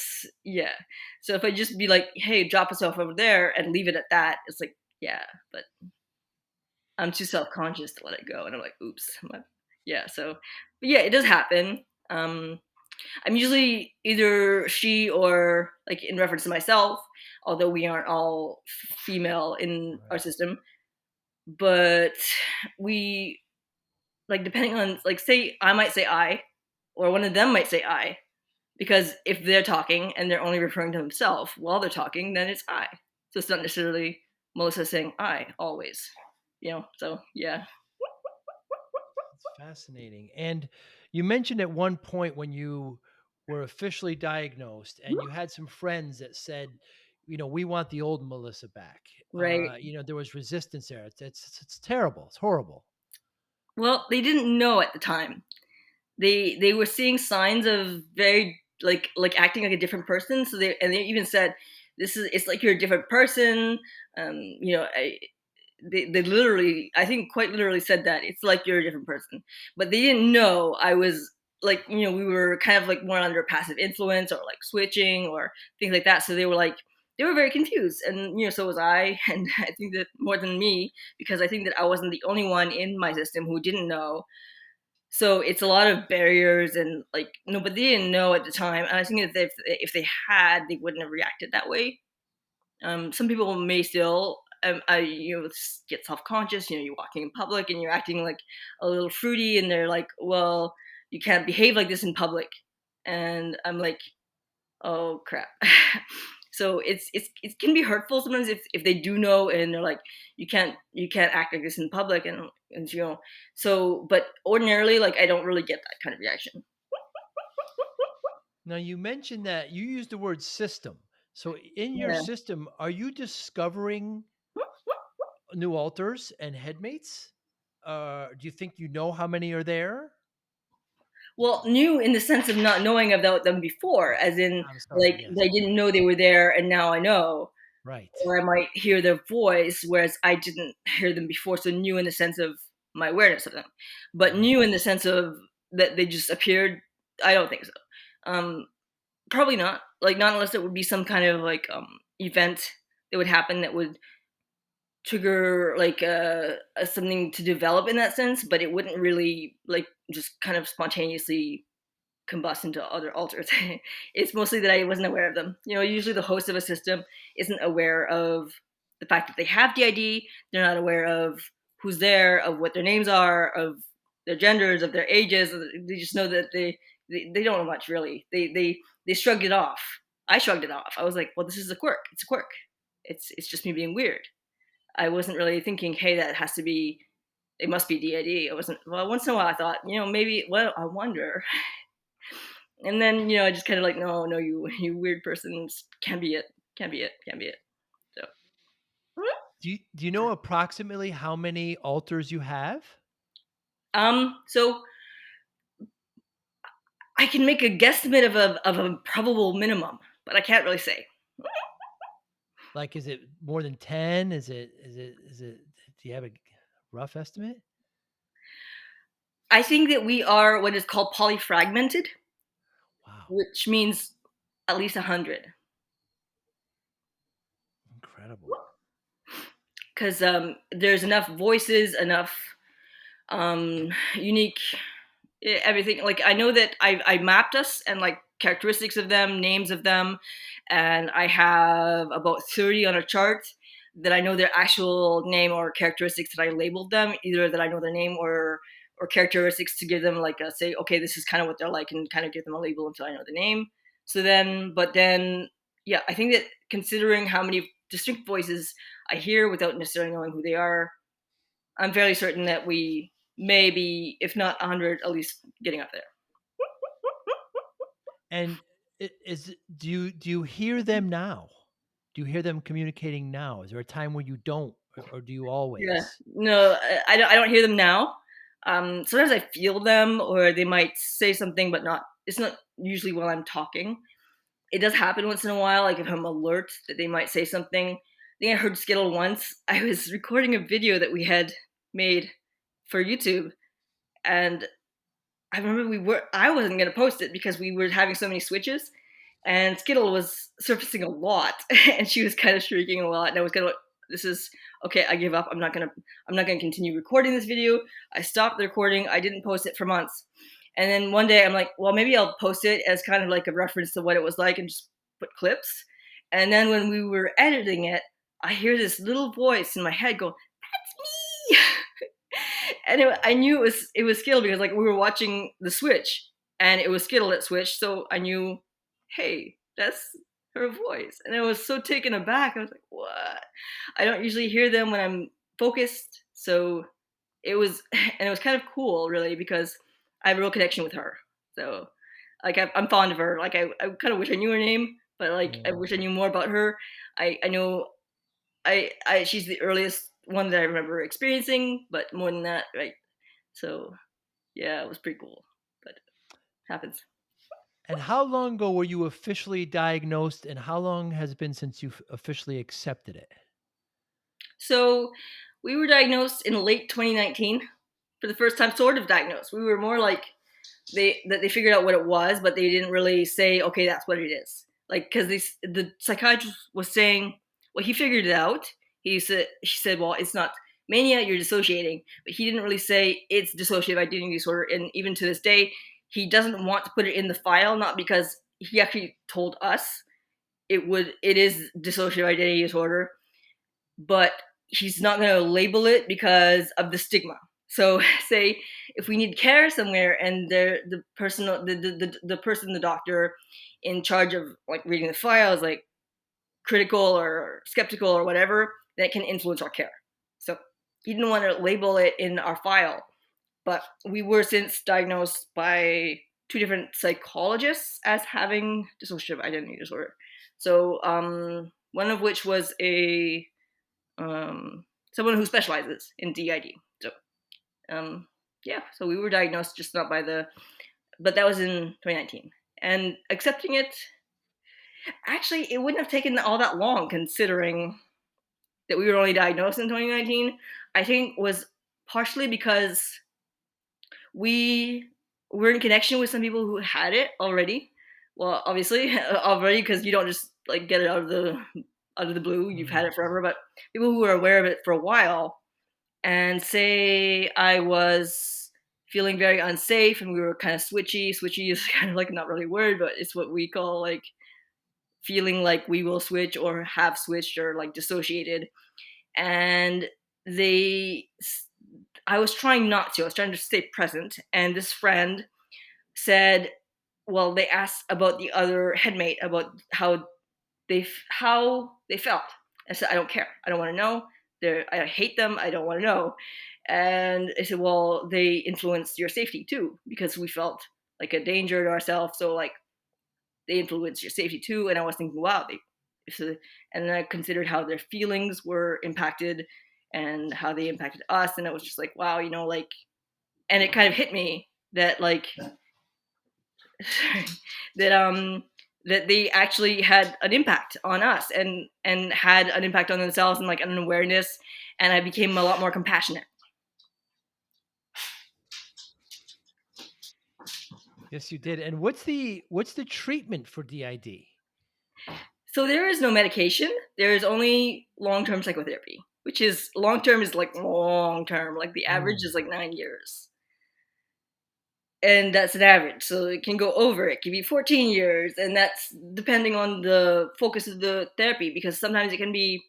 Speaker 2: yeah. So if I just be like, hey, drop us off over there and leave it at that, it's like, yeah, but I'm too self conscious to let it go. And I'm like, oops. Yeah. So, but yeah, it does happen. I'm usually either she or like in reference to myself, although we aren't all female in our
Speaker 1: Right.
Speaker 2: system. But we like depending on like say I might say I, or one of them might say I, because if they're talking and they're only referring to themselves while they're talking, then it's I. So it's not necessarily Melissa saying I always. So yeah.
Speaker 1: It's fascinating. And you mentioned at one point when you were officially diagnosed and you had some friends that said, we want the old Melissa back.
Speaker 2: Right.
Speaker 1: There was resistance there. It's terrible. It's horrible.
Speaker 2: Well, they didn't know at the time. They were seeing signs of very like acting like a different person. So they even said, "This is it's like you're a different person." They literally, I think, quite literally said that it's like you're a different person. But they didn't know I was like, we were kind of like more under passive influence or like switching or things like that. So they were very confused, and so was I, and I think that more than me, because I think that I wasn't the only one in my system who didn't know. So it's a lot of barriers and like no, but they didn't know at the time. And I think that if they had, they wouldn't have reacted that way. Some people may still, get self conscious. You're walking in public and you're acting like a little fruity, and they're like, "Well, you can't behave like this in public." And I'm like, "Oh crap." So it can be hurtful sometimes if they do know and they're like, you can't act like this in public, and. So but ordinarily, like, I don't really get that kind of reaction.
Speaker 1: Now, you mentioned that you used the word system. So, in your
Speaker 2: Yeah.
Speaker 1: system, are you discovering new alters and headmates? Do you think you know how many are there?
Speaker 2: Well, new in the sense of not knowing about them before, as in,
Speaker 1: I'm sorry.
Speaker 2: like,
Speaker 1: Yes.
Speaker 2: I didn't know they were there and now I know,
Speaker 1: Right.
Speaker 2: or I might hear their voice, whereas I didn't hear them before. So new in the sense of my awareness of them, but
Speaker 1: Right.
Speaker 2: new in the sense of that they just appeared. I don't think so. Um, Probably not. Like, not unless it would be some kind of like event that would happen that would trigger like something to develop in that sense, but it wouldn't really like just kind of spontaneously combust into other alters. It's mostly that I wasn't aware of them. Usually the host of a system isn't aware of the fact that they have DID. They're not aware of who's there, of what their names are, of their genders, of their ages. They just know that they don't know much really. They shrugged it off. I shrugged it off. I was like, well, this is a quirk. It's a quirk. It's just me being weird. I wasn't really thinking, hey, that has to be. It must be DID. I wasn't. Well, once in a while, I thought, maybe. Well, I wonder. And then, I just kind of like, no, no, you weird person, can't be it, can't be it, can't be it. So,
Speaker 1: Do you know approximately how many alters you have?
Speaker 2: so I can make a guesstimate of a probable minimum, but I can't really say.
Speaker 1: Like, is it more than 10? Is it do you have a rough estimate?
Speaker 2: I think that we are what is called polyfragmented,
Speaker 1: Wow,
Speaker 2: which means at least 100.
Speaker 1: incredible.
Speaker 2: Because there's enough voices, enough unique everything. Like I know that I mapped us and like characteristics of them, names of them, and I have about 30 on a chart that I know their actual name or characteristics that I labeled them, either that I know their name or characteristics to give them like a say, okay, this is kind of what they're like, and kind of give them a label until I know the name. So then, but then, yeah, I think that considering how many distinct voices I hear without necessarily knowing who they are, I'm fairly certain that we may be, if not 100, at least getting up there.
Speaker 1: And do you hear them now? Do you hear them communicating now? Is there a time where you don't, or do you
Speaker 2: Yeah.
Speaker 1: always?
Speaker 2: No, I don't hear them now. Sometimes I feel them, or they might say something, but not. It's not usually while I'm talking. It does happen once in a while, like if I'm alert that they might say something. I think I heard Skittle once. I was recording a video that we had made for YouTube, and I remember I wasn't gonna post it because we were having so many switches, and Skittle was surfacing a lot, and she was kind of shrieking a lot, and I was kind of like, "This is okay. I give up. I'm not gonna continue recording this video." I stopped the recording. I didn't post it for months, and then one day I'm like, "Well, maybe I'll post it as kind of like a reference to what it was like, and just put clips." And then when we were editing it, I hear this little voice in my head go, "That's me." And I knew it was Skittle because like we were watching the Switch, and it was Skittle that switched, so I knew, hey, that's her voice, and I was so taken aback. I was like, what? I don't usually hear them when I'm focused, so it was, and it was kind of cool, really, because I have a real connection with her. So, like, I'm fond of her. Like, I kind of wish I knew her name, but like, I
Speaker 1: Oh.
Speaker 2: wish I knew more about her. I know she's the earliest one that I remember experiencing, but more than that, right? So yeah, it was pretty cool, but happens.
Speaker 1: And how long ago were you officially diagnosed, and how long has it been since you've officially accepted it?
Speaker 2: So we were diagnosed in late 2019 for the first time, sort of diagnosed. We were more like they figured out what it was, but they didn't really say, okay, that's what it is. Like because the psychiatrist was saying, well, he figured it out. She said, well, it's not mania, you're dissociating, but he didn't really say it's dissociative identity disorder. And even to this day, he doesn't want to put it in the file, not because he actually told us it is dissociative identity disorder, but he's not going to label it because of the stigma. So say if we need care somewhere and the doctor in charge of like reading the file is like critical or skeptical or whatever, that can influence our care. So he didn't want to label it in our file, but we were since diagnosed by two different psychologists as having dissociative identity disorder. So one of which was a someone who specializes in DID. So um, yeah, so we were diagnosed just not by but that was in 2019. And accepting it, actually, it wouldn't have taken all that long considering that we were only diagnosed in 2019. I think was partially because we were in connection with some people who had it already. Well, obviously, already because you don't just like get it out of the out of the blue. You've had
Speaker 1: Mm.
Speaker 2: it forever, but people who are aware of it for a while, and say I was feeling very unsafe and we were kind of switchy. Switchy is kind of like not really a word, but it's what we call like feeling like we will switch or have switched or like dissociated. And they, I was trying not to, I was trying to stay present. And this friend said, well, they asked about the other headmate about how they felt. I said, I don't care. I don't want to know. I hate them. I don't want to know. And I said, well, they influenced your safety too, because we felt like a danger to ourselves. So like they influence your safety too. And I was thinking, wow, so, and then I considered how their feelings were impacted and how they impacted us. And it was just like, wow, like, and it kind of hit me that like, that that they actually had an impact on us and had an impact on themselves and like an awareness, and I became a lot more compassionate.
Speaker 1: Yes, you did. And what's the treatment for DID?
Speaker 2: So there is no medication. There is only long-term psychotherapy, which is long-term is like long-term. Like the average
Speaker 1: Mm.
Speaker 2: is like 9 years. And that's an average. So it can go over. It can be 14 years. And that's depending on the focus of the therapy, because sometimes it can be,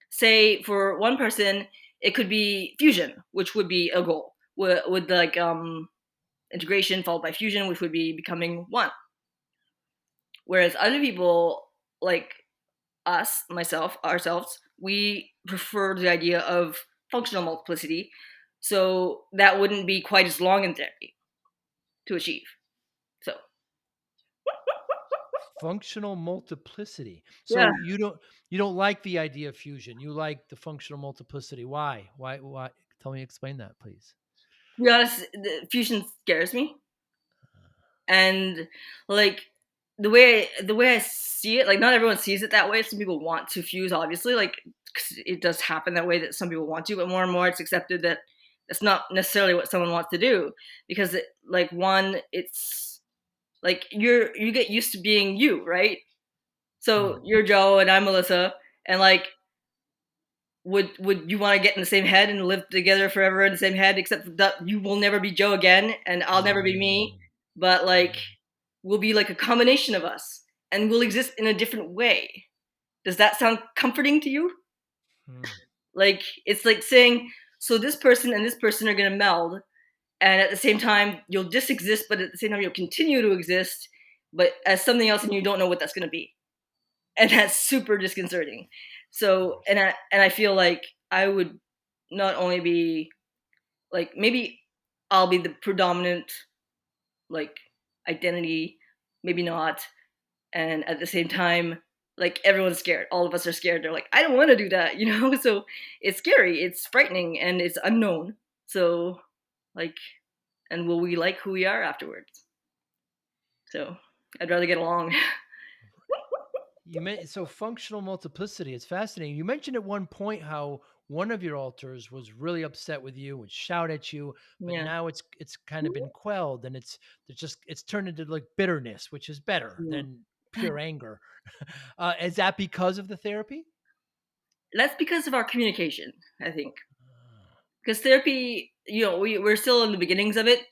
Speaker 2: say, for one person, it could be fusion, which would be a goal. With like integration followed by fusion, which would be becoming one. Whereas other people, like us, myself, ourselves, we prefer the idea of functional multiplicity. So that wouldn't be quite as long in therapy to achieve. So
Speaker 1: Functional multiplicity.
Speaker 2: yeah,
Speaker 1: So you don't like the idea of fusion. You like the functional multiplicity. Why? Why? Tell me, explain that, please.
Speaker 2: to be honest, the fusion scares me, and like the way I see it, like not everyone sees it that way. Some people want to fuse, obviously, like 'cause it does happen that way that some people want to, but more and more it's accepted that that's not necessarily what someone wants to do, because like one, it's like you get used to being you, right? So
Speaker 1: Mm.
Speaker 2: you're Joe and I'm Melissa, and like would you want to get in the same head and live together forever in the same head, except that you will never be Joe again and I'll never be me,
Speaker 1: Mm.
Speaker 2: but like
Speaker 1: Mm.
Speaker 2: we'll be like a combination of us and we'll exist in a different way. Does that sound comforting to you?
Speaker 1: Mm.
Speaker 2: Like it's like saying, so this person and this person are going to meld, and at the same time you'll just exist, but at the same time you'll continue to exist but as something else, and you don't know what that's going to be, and that's super disconcerting. So and I feel like I would not only be like, maybe I'll be the predominant like identity, maybe not, and at the same time like everyone's scared, all of us are scared, they're like, I don't want to do that, so it's scary, it's frightening, and it's unknown. So like, and will we like who we are afterwards? So I'd rather get along.
Speaker 1: You meant so functional multiplicity. It's fascinating. You mentioned at one point how one of your alters was really upset with you and shout at you, but
Speaker 2: Yeah.
Speaker 1: now it's kind of been quelled and it's turned into like bitterness, which is better
Speaker 2: Yeah.
Speaker 1: than pure anger. Is that because of the therapy?
Speaker 2: That's because of our communication, I think. Because therapy, we're still in the beginnings of it.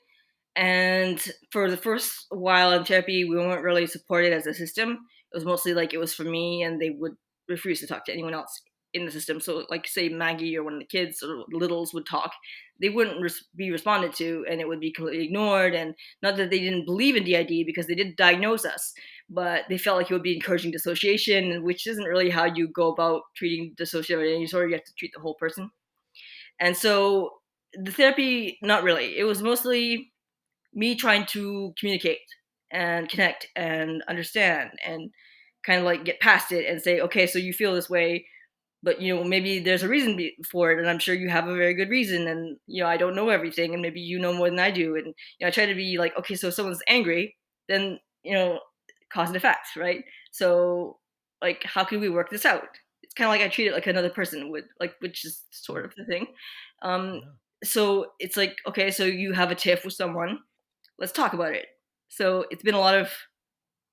Speaker 2: And for the first while in therapy, we weren't really supported as a system. It was mostly like it was for me, and they would refuse to talk to anyone else in the system. So, like, say Maggie or one of the kids or littles would talk, they wouldn't be responded to, and it would be completely ignored. And not that they didn't believe in DID, because they did diagnose us, but they felt like it would be encouraging dissociation, which isn't really how you go about treating dissociative identity disorder. You have to treat the whole person. And so the therapy, not really. It was mostly me trying to communicate and connect and understand and kind of like get past it and say, okay, so you feel this way, but maybe there's a reason for it, and I'm sure you have a very good reason, and I don't know everything, and maybe you know more than I do, and I try to be like, okay, so if someone's angry, then cause and effect, right? So like, how can we work this out? It's kind of like I treat it like another person would, like, which is sort
Speaker 1: Mm,
Speaker 2: of the thing. um
Speaker 1: yeah.
Speaker 2: so it's like, okay, so you have a tiff with someone, let's talk about it. So it's been a lot of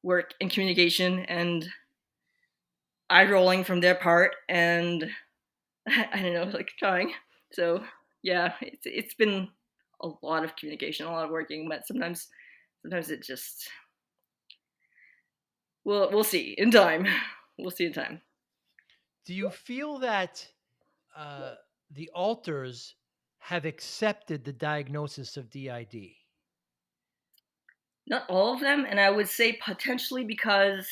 Speaker 2: work and communication, and eye rolling from their part, and I don't know, like trying. So yeah, it's been a lot of communication, a lot of working, but sometimes it just we'll see in time. We'll see in time.
Speaker 1: Do you feel that uh, the alters have accepted the diagnosis of DID?
Speaker 2: Not all of them, and I would say potentially because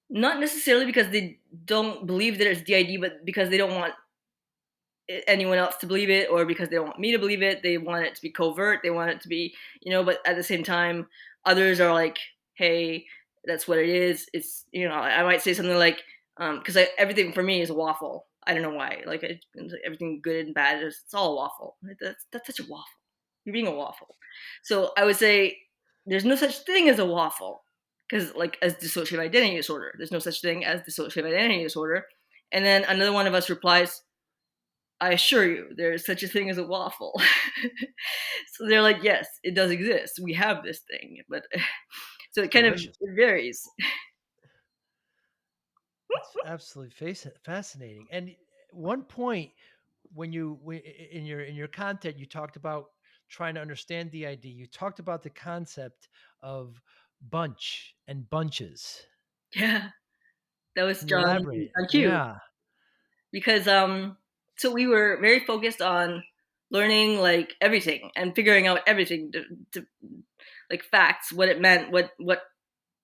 Speaker 2: not necessarily because they don't believe that it's DID, but because they don't want anyone else to believe it, or because they don't want me to believe it. They want it to be covert. They want it to be, but at the same time, others are like, hey, that's what it is. It's, I might say something like, because everything for me is a waffle. I don't know why. Like everything good and bad is it's all a waffle. That's such a waffle. You're being a waffle. So I would say there's no such thing as a waffle, because like as dissociative identity disorder, there's no such thing as dissociative identity disorder. And then another one of us replies, I assure you, there is such a thing as a waffle. So they're like, yes, it does exist. We have this thing, but so
Speaker 1: It's
Speaker 2: it kind of
Speaker 1: delicious.
Speaker 2: it varies.
Speaker 1: That's absolutely fascinating. And one point when in your content, you talked about trying to understand DID. You talked about the concept of bunch and bunches.
Speaker 2: Yeah, that was
Speaker 1: Can you
Speaker 2: John
Speaker 1: elaborate?
Speaker 2: on cue
Speaker 1: Yeah.
Speaker 2: because so we were very focused on learning like everything and figuring out everything to like facts, what it meant, what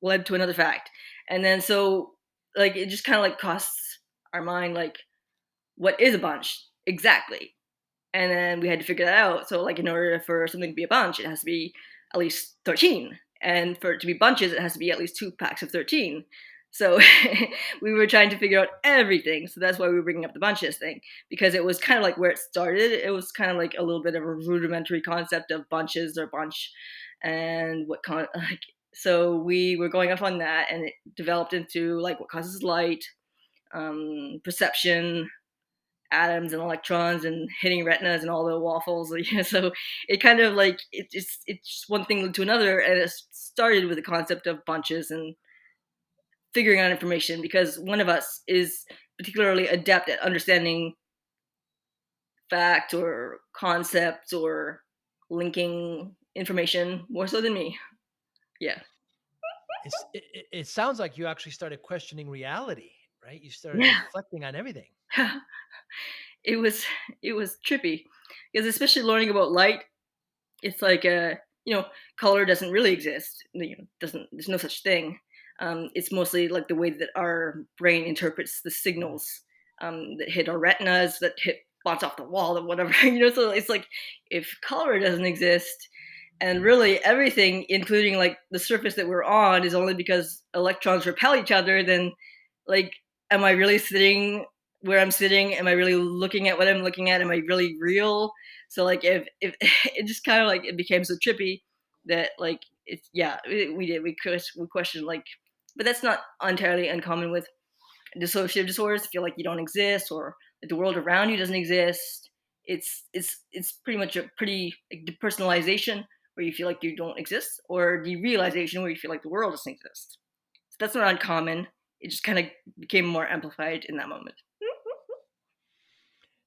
Speaker 2: led to another fact, and then so like it just kind of like costs our mind like what is a bunch exactly. And then we had to figure that out. So, like, in order for something to be a bunch, it has to be at least 13. And for it to be bunches, it has to be at least 2 packs of 13. So we were trying to figure out everything. So that's why we were bringing up the bunches thing, because it was kind of like where it started. It was kind of like a little bit of a rudimentary concept of bunches or bunch and like, so we were going off on that, and it developed into like what causes light, perception, atoms and electrons and hitting retinas and all the waffles. So it kind of like it's one thing led to another, and it started with the concept of bunches and figuring out information because one of us is particularly adept at understanding fact or concepts or linking information more so than me. Yeah.
Speaker 1: It sounds like you actually started questioning reality, right? You started reflecting on everything.
Speaker 2: Yeah. it was it was trippy because especially learning about light, it's like color doesn't really exist. Doesn't There's no such thing. It's mostly like the way that our brain interprets the
Speaker 1: Mm.
Speaker 2: signals that hit our retinas, that hit bounce off the wall or whatever. So it's like if color doesn't exist, and really everything, including like the surface that we're on, is only because electrons repel each other, then like, am I really sitting where I'm sitting? Am I really looking at what I'm looking at? Am I really real? So like if it just kind of like it became so trippy that like it's yeah we questioned like, but that's not entirely uncommon with dissociative disorders. Feel like you don't exist or like the world around you doesn't exist. It's pretty much a pretty like depersonalization where you feel like you don't exist, or derealization where you feel like the world doesn't exist. So that's not uncommon. It just kind of became more amplified in that moment.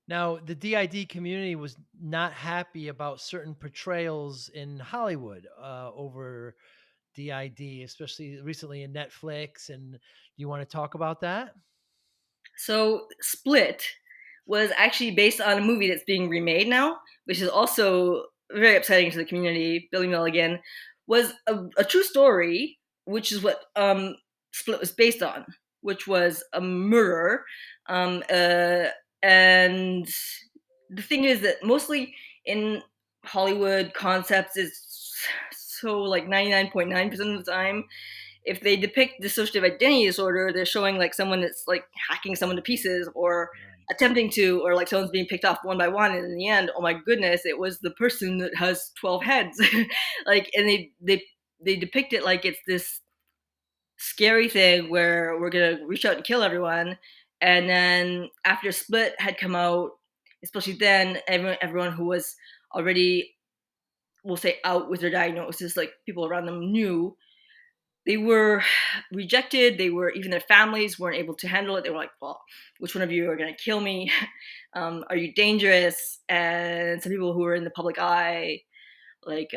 Speaker 1: Now, the DID community was not happy about certain portrayals in Hollywood over DID, especially recently in Netflix. And you want to talk about that?
Speaker 2: So Split was actually based on a movie that's being remade now, which is also very upsetting to the community. Billy Milligan was a true story, which is what Split was based on, which was a murder. Um, uh, and the thing is that mostly in Hollywood, concepts is so like 99.9% of the time if they depict dissociative identity disorder, they're showing like someone that's like hacking someone to pieces or
Speaker 1: Right.
Speaker 2: attempting to, or like someone's being picked off one by one, and in the end, oh my goodness, it was the person that has 12 heads. Like, and they depict it like it's this scary thing where we're gonna reach out and kill everyone, and then after Split had come out, especially then, everyone who was already, we'll say, out with their diagnosis, like people around them knew, they were rejected. They were, even their families weren't able to handle it. They were like, well, which one of you are going to kill me? Are you dangerous? And some people who were in the public eye, like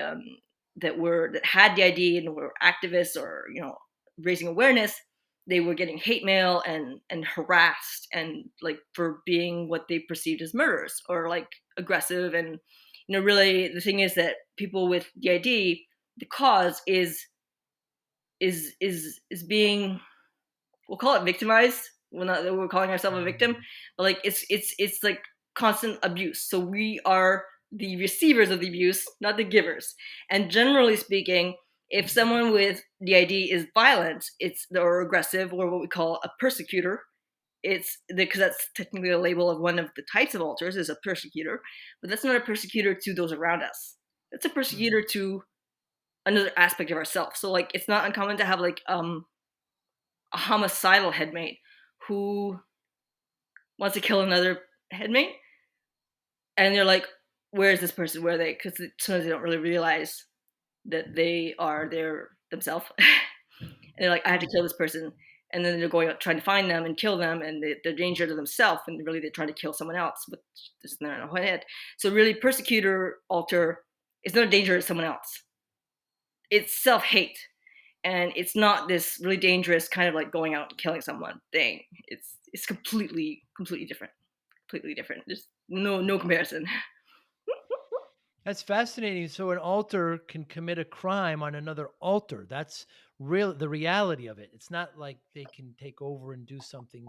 Speaker 2: that had the ID and were activists or raising awareness, they were getting hate mail and harassed and like for being what they perceived as murderers or like aggressive. And really the thing is that people with DID, the cause is being, we'll call it victimized. We're calling ourselves a victim, but like it's like constant abuse. So we are the receivers of the abuse, not the givers. And generally speaking, if someone with DID is violent, or aggressive, or what we call a persecutor, it's because that's technically a label of one of the types of alters is a persecutor, but that's not a persecutor to those around us. That's a persecutor to another aspect of ourselves. So like it's not uncommon to have like a homicidal headmate who wants to kill another headmate, and they're like, where is this person, where are they, because sometimes they don't really realize that they are themselves. And they're like, I had to kill this person, and then they're going out trying to find them and kill them, and they're danger to themselves, and really they're trying to kill someone else, but this is not in head. So really persecutor alter is not a danger to someone else, it's self-hate. And it's not this really dangerous kind of like going out and killing someone thing. It's completely different, completely different. There's no comparison.
Speaker 1: That's fascinating. So an alter can commit a crime on another alter. That's real, the reality of it. It's not like they can take over and do something.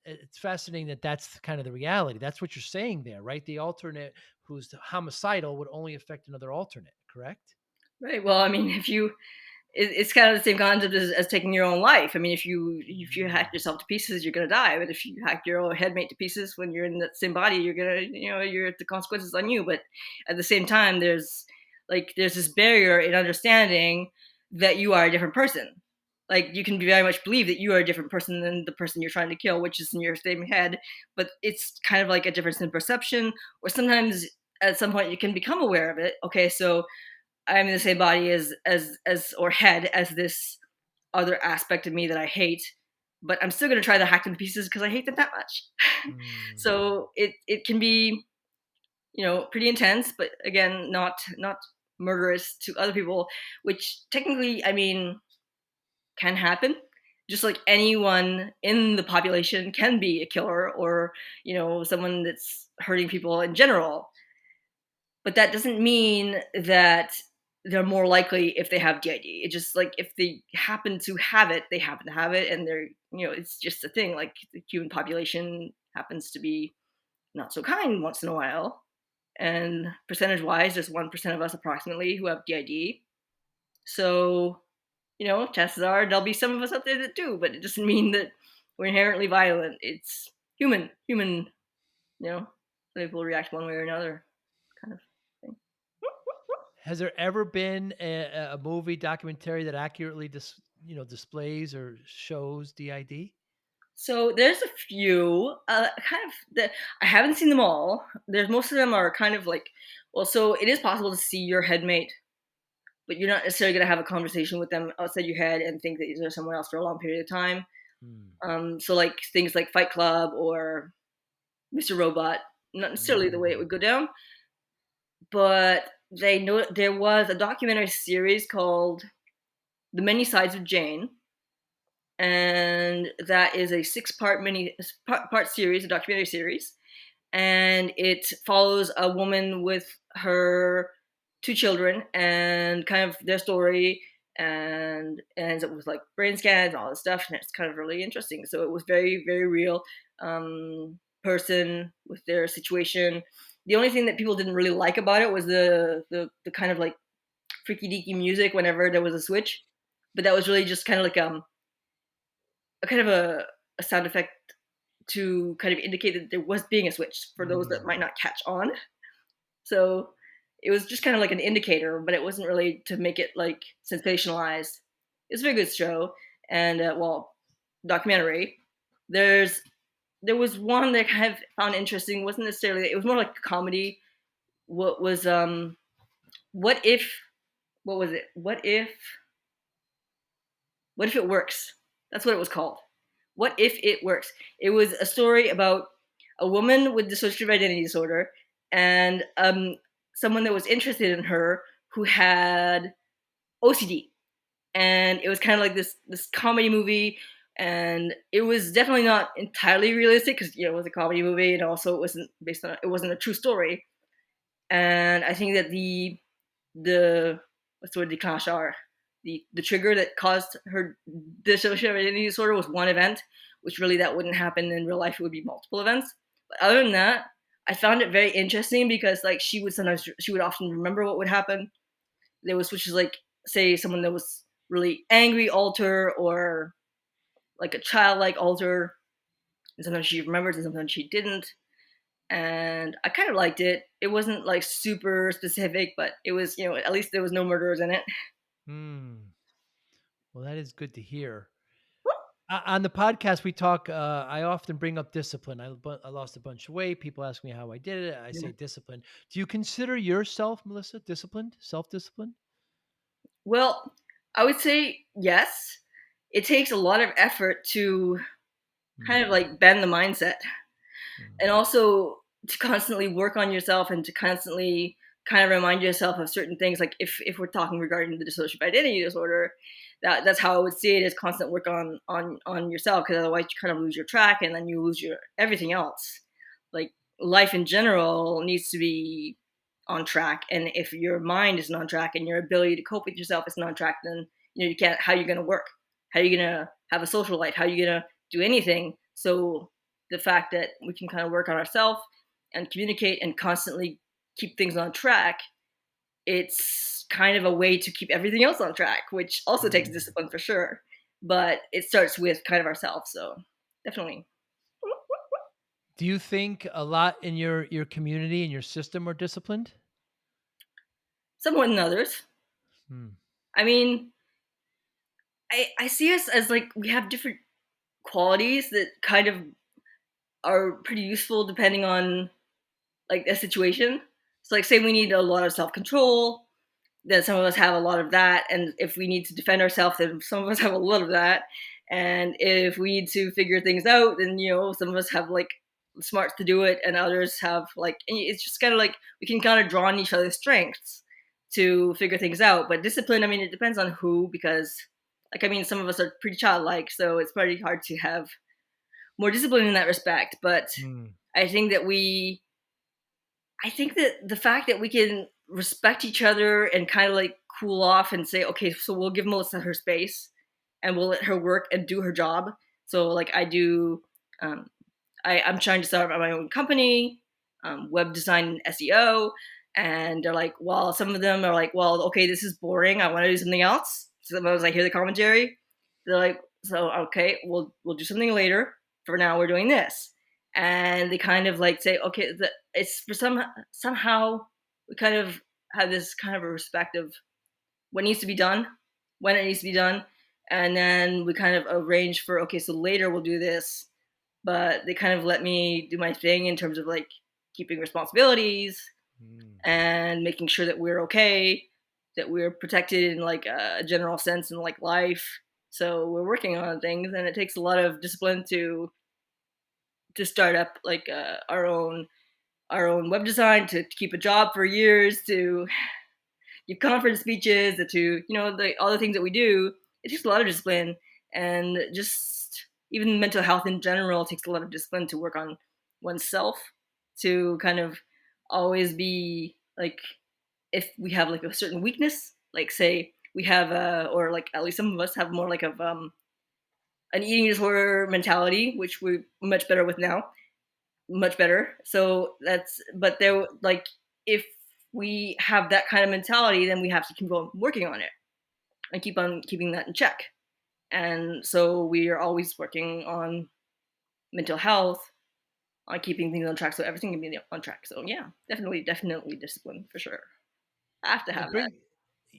Speaker 1: It's fascinating that that's kind of the reality. That's what you're saying there, right? The alternate who's homicidal would only affect another alternate, correct?
Speaker 2: Right. Well, I mean, if you it's kind of the same concept as taking your own life. I mean, if you hack yourself to pieces, you're gonna die. But if you hack your own headmate to pieces when you're in that same body, you're gonna, you're the consequences on you. But at the same time, there's this barrier in understanding that you are a different person. Like you can very much believe that you are a different person than the person you're trying to kill, which is in your same head. But it's kind of like a difference in perception, or sometimes at some point you can become aware of it. Okay, so I'm in the same body as or head as this other aspect of me that I hate, but I'm still gonna try to hack them to pieces because I hate them that much.
Speaker 1: Mm.
Speaker 2: So it can be, pretty intense, but again, not murderous to other people, which technically, I mean, can happen. Just like anyone in the population can be a killer or, someone that's hurting people in general. But that doesn't mean that they're more likely if they have DID. It's just like if they happen to have it, they happen to have it, and they're, it's just a thing. Like the human population happens to be not so kind once in a while, and percentage-wise, there's 1% of us approximately who have DID. So, chances are there'll be some of us out there that do, but it doesn't mean that we're inherently violent. It's human. People react one way or another, kind of thing.
Speaker 1: Has there ever been a movie documentary that accurately displays or shows DID?
Speaker 2: So there's a few, kind of that I haven't seen them all. There's most of them are kind of like, well, so it is possible to see your headmate, but you're not necessarily going to have a conversation with them outside your head and think that they're someone else for a long period of time.
Speaker 1: Mm.
Speaker 2: So like things like Fight Club or Mr. Robot, not necessarily the way it
Speaker 1: Mm.
Speaker 2: would go down, but they know there was a documentary series called The Many Sides of Jane, and that is a part series, a documentary series, and it follows a woman with her two children and kind of their story, and ends up with like brain scans and all this stuff, and it's kind of really interesting. So it was very very real, person with their situation. The only thing that people didn't really like about it was the kind of like freaky deaky music whenever there was a switch, but that was really just kind of like a kind of a sound effect to kind of indicate that there was being a switch for those that
Speaker 1: Mm.
Speaker 2: might not catch on. So it was just kind of like an indicator, but it wasn't really to make it like sensationalized. It's a very good show, and documentary. There's there was one that I kind of found interesting. Wasn't necessarily, it was more like a comedy. What was what if what was it? What if What if it works? That's what it was called. What if it works? It was a story about a woman with dissociative identity disorder and someone that was interested in her who had OCD, and it was kind of like this comedy movie, and it was definitely not entirely realistic because it was a comedy movie, and also it wasn't a true story. And I think that the what's the word, declencheur, the trigger that caused her dissociative identity disorder was one event, which really that wouldn't happen in real life. It would be multiple events. But other than that, I found it very interesting because like she would often remember what would happen. There was switches like say someone that was really angry alter or like a childlike alter, and sometimes she remembered and sometimes she didn't. And I kind of liked it. It wasn't like super specific, but it was, at least there was no murderers in it.
Speaker 1: Hmm. Well, that is good to hear. On the podcast, we talk. I often bring up discipline. I lost a bunch of weight. People ask me how I did it. I say
Speaker 2: Yeah.
Speaker 1: discipline. Do you consider yourself, Melissa, disciplined, self-disciplined?
Speaker 2: Well, I would say yes. It takes a lot of effort to kind of
Speaker 1: Hmm.
Speaker 2: like bend the mindset,
Speaker 1: Hmm.
Speaker 2: and also to constantly work on yourself and to constantly kind of remind yourself of certain things. Like if we're talking regarding the dissociative identity disorder, that's how I would see it, as constant work on yourself, because otherwise you kind of lose your track and then you lose your everything else. Like life in general needs to be on track, and if your mind isn't on track and your ability to cope with yourself isn't on track, then you can't. How are you going to work? How are you going to have a social life? How are you going to do anything? So the fact that we can kind of work on ourselves and communicate and constantly keep things on track, it's kind of a way to keep everything else on track, which also takes
Speaker 1: Hmm.
Speaker 2: discipline for sure. But it starts with kind of ourselves. So definitely.
Speaker 1: Do you think a lot in your community and your system are disciplined?
Speaker 2: Some more than others.
Speaker 1: Hmm.
Speaker 2: I mean, I see us as like we have different qualities that kind of are pretty useful depending on like a situation. So like say we need a lot of self-control, then some of us have a lot of that. And if we need to defend ourselves, then some of us have a lot of that. And if we need to figure things out, then some of us have like the smarts to do it, and others have like. And it's just kind of like we can kind of draw on each other's strengths to figure things out. But discipline, I mean, it depends on who, because like I mean, some of us are pretty childlike, so it's pretty hard to have more discipline in that respect. But
Speaker 1: Hmm.
Speaker 2: I think that we I think that the fact that we can respect each other and kind of like cool off and say, okay, so we'll give Melissa her space and we'll let her work and do her job. So like I do, um, I'm trying to start my own company, web design and SEO. And they're like, well, some of them are like, well, okay, this is boring. I want to do something else. Sometimes I hear the commentary. They're like, so okay, we'll do something later. For now, we're doing this, and they kind of like say, okay, it's for somehow we kind of have this kind of a respect of what needs to be done, when it needs to be done, and then we kind of arrange for, okay, so later we'll do this, but they kind of let me do my thing in terms of like keeping responsibilities
Speaker 1: Hmm.
Speaker 2: and making sure that we're okay, that we're protected in like a general sense in like life. So we're working on things, and it takes a lot of discipline to start up like our own web design, to keep a job for years, to give conference speeches, to all the things that we do. It takes a lot of discipline, and just even mental health in general takes a lot of discipline to work on oneself, to kind of always be like, if we have like a certain weakness, like say we have or like at least some of us have more like of an eating disorder mentality, which we're much better with now, much better. So that's, but there, like, if we have that kind of mentality, then we have to keep on working on it and keep on keeping that in check. And so we are always working on mental health, on keeping things on track, so everything can be on track. So yeah, definitely discipline for sure. I have to
Speaker 1: It
Speaker 2: have that.
Speaker 1: bring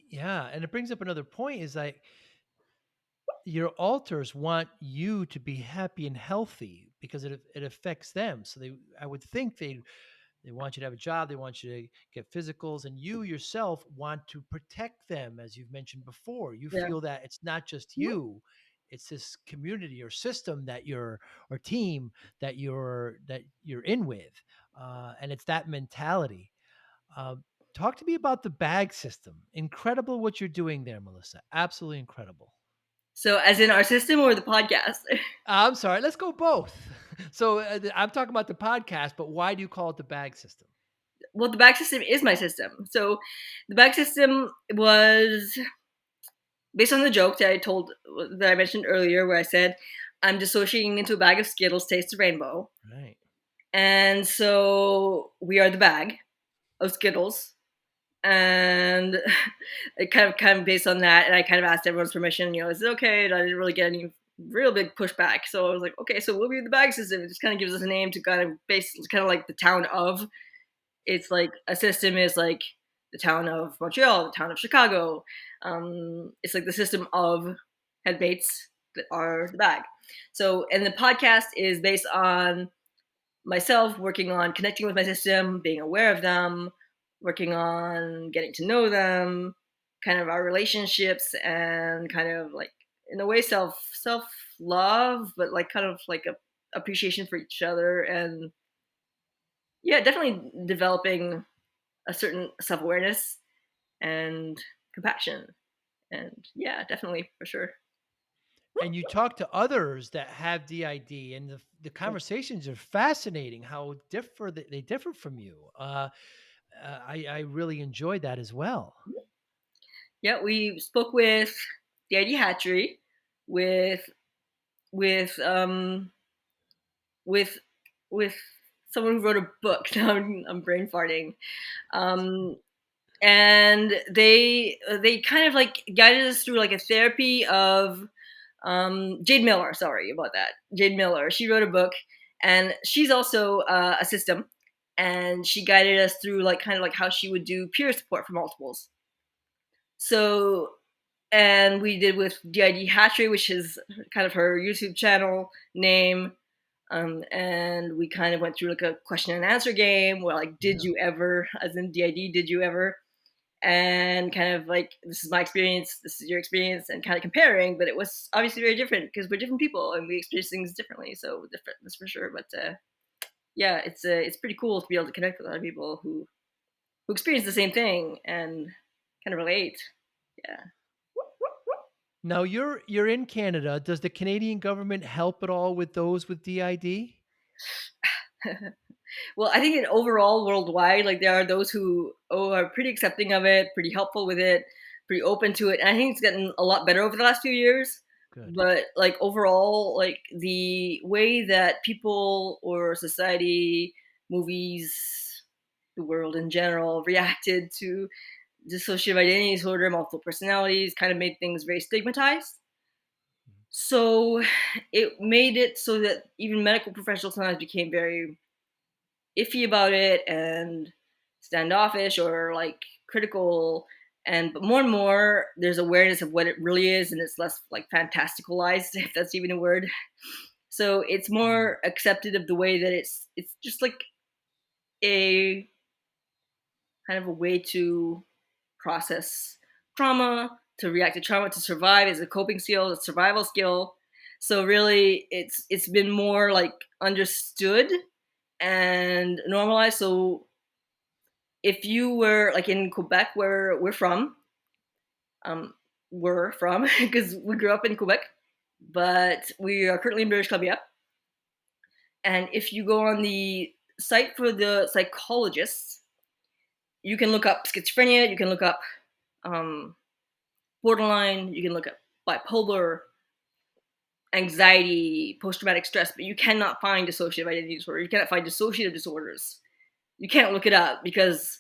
Speaker 1: Yeah, and it brings up another point is like your alters want you to be happy and healthy because it affects them. So I would think They want you to have a job. They want you to get physicals, and you yourself want to protect them, as you've mentioned before. You
Speaker 2: Yeah.
Speaker 1: feel that it's not just you; it's this community or system that you're, or team that you're in with, and it's that mentality. Uh, Talk to me about the bag system. Incredible what you're doing there, Melissa. Absolutely incredible.
Speaker 2: So, as in our system or the podcast?
Speaker 1: I'm sorry. Let's go both. So I'm talking about the podcast, but why do you call it the bag system?
Speaker 2: Well, the back system is my system. So, the back system was based on the joke that I mentioned earlier, where I said I'm dissociating into a bag of Skittles, taste the rainbow,
Speaker 1: Right.
Speaker 2: and so we are the bag of Skittles, and it kind of based on that, and I kind of asked everyone's permission. Is it okay? And I didn't really get any real big pushback, so I was like, okay, so we'll be the bag system. It just kind of gives us a name to kind of base, kind of like the town of. It's like a system is like the town of Montreal, the town of Chicago. It's like the system of headmates that are the bag. So, and the podcast is based on myself working on connecting with my system, being aware of them, working on getting to know them, kind of our relationships, and kind of like in a way self love, but like kind of like a appreciation for each other, and yeah, definitely developing a certain self-awareness and compassion, and yeah, definitely, for sure.
Speaker 1: And you talk to others that have DID, and the conversations are fascinating. How they differ from you. I really enjoyed that as well.
Speaker 2: Yeah, we spoke with the ID Hatchery, with with um with with someone who wrote a book. Now I'm brain farting. Um, and they kind of like guided us through like a therapy of Jade Miller. Sorry about that. Jade Miller. She wrote a book, and she's also a system, and she guided us through like kind of like how she would do peer support for multiples. So, and we did with DID Hatchery, which is kind of her YouTube channel name. And we kind of went through like a question and answer game where like, did
Speaker 1: Yeah.
Speaker 2: you ever, as in DID, did you ever? And kind of like, this is my experience, this is your experience, and kind of comparing. But it was obviously very different because we're different people and we experience things differently. So different, that's for sure. But yeah, it's pretty cool to be able to connect with other people who experience the same thing and kind of relate. Yeah.
Speaker 1: Now you're in Canada. Does the Canadian government help at all with those with DID?
Speaker 2: Well, I think in overall worldwide, like there are those who are pretty accepting of it, pretty helpful with it, pretty open to it. And I think it's gotten a lot better over the last few years.
Speaker 1: Good.
Speaker 2: But like overall, like the way that people or society, movies, the world in general reacted to dissociative identity disorder, multiple personalities, kind of made things very stigmatized. So it made it so that even medical professionals sometimes became very iffy about it and standoffish or like critical. And but more and more there's awareness of what it really is, and it's less like fantasticalized, if that's even a word. So it's
Speaker 1: Mm.
Speaker 2: more accepted of the way that it's just like a kind of a way to process trauma, to react to trauma, to survive as a coping skill, a survival skill. So really it's been more like understood and normalized. So if you were like in Quebec, where um, we're from, because we grew up in Quebec, but we are currently in British Columbia. And if you go on the site for the psychologists, you can look up schizophrenia, you can look up um, borderline, you can look up bipolar, anxiety, post-traumatic stress, but you cannot find dissociative identity disorder. You cannot find dissociative disorders. You can't look it up because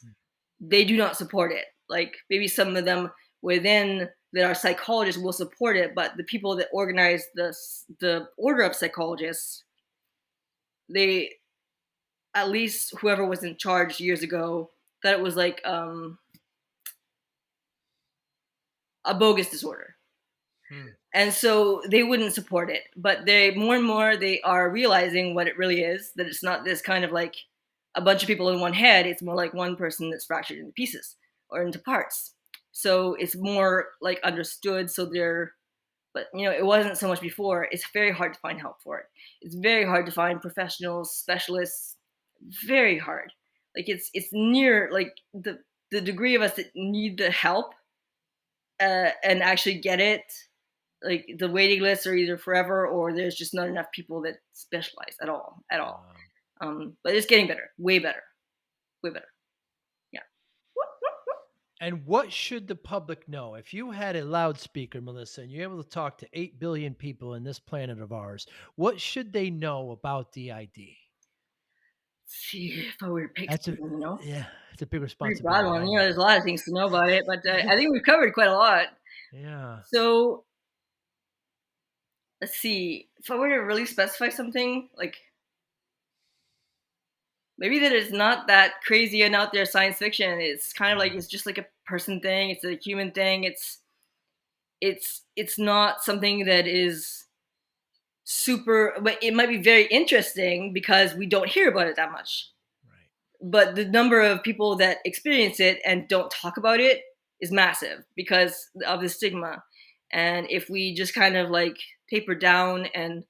Speaker 2: they do not support it. Like maybe some of them within that are psychologists will support it, but the people that organize the order of psychologists, they, at least whoever was in charge years ago, that it was like a bogus disorder.
Speaker 1: Hmm.
Speaker 2: And so they wouldn't support it, but they more and more they are realizing what it really is, that it's not this kind of like a bunch of people in one head, it's more like one person that's fractured into pieces or into parts. So it's more like understood. So they're, but it wasn't so much before. It's very hard to find help for it. It's very hard to find professionals, specialists. Very hard. Like it's near like the degree of us that need the help and actually get it. Like the waiting lists are either forever or there's just not enough people that specialize at all, at all.
Speaker 1: Wow.
Speaker 2: But it's getting better, way better, way better. Yeah.
Speaker 1: And what should the public know? If you had a loudspeaker, Melissa, and you're able to talk to 8 billion people in this planet of ours, what should they know about DID?
Speaker 2: See, if I were to pick
Speaker 1: That's a
Speaker 2: something,
Speaker 1: yeah, it's a big
Speaker 2: pretty broad
Speaker 1: responsibility.
Speaker 2: one.
Speaker 1: I know.
Speaker 2: There's a lot of things to know about it, but I think we've covered quite a lot.
Speaker 1: Yeah.
Speaker 2: So let's see. If I were to really specify something, like maybe that it's not that crazy and out there science fiction. It's kind of like it's just like a person thing. It's a human thing. It's not something that is super, but it might be very interesting because we don't hear about it that much.
Speaker 1: Right.
Speaker 2: But the number of people that experience it and don't talk about it is massive because of the stigma. And if we just kind of like taper down and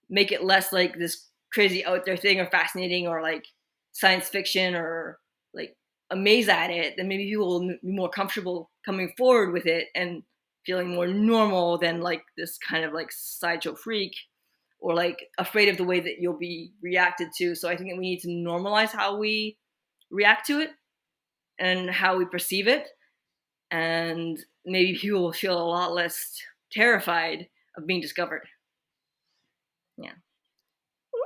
Speaker 2: make it less like this crazy out there thing or fascinating or like science fiction or like amazed at it, then maybe people will be more comfortable coming forward with it and feeling more normal than like this kind of like sideshow freak or like afraid of the way that you'll be reacted to. So I think that we need to normalize how we react to it and how we perceive it. And maybe people will feel a lot less terrified of being discovered. Yeah.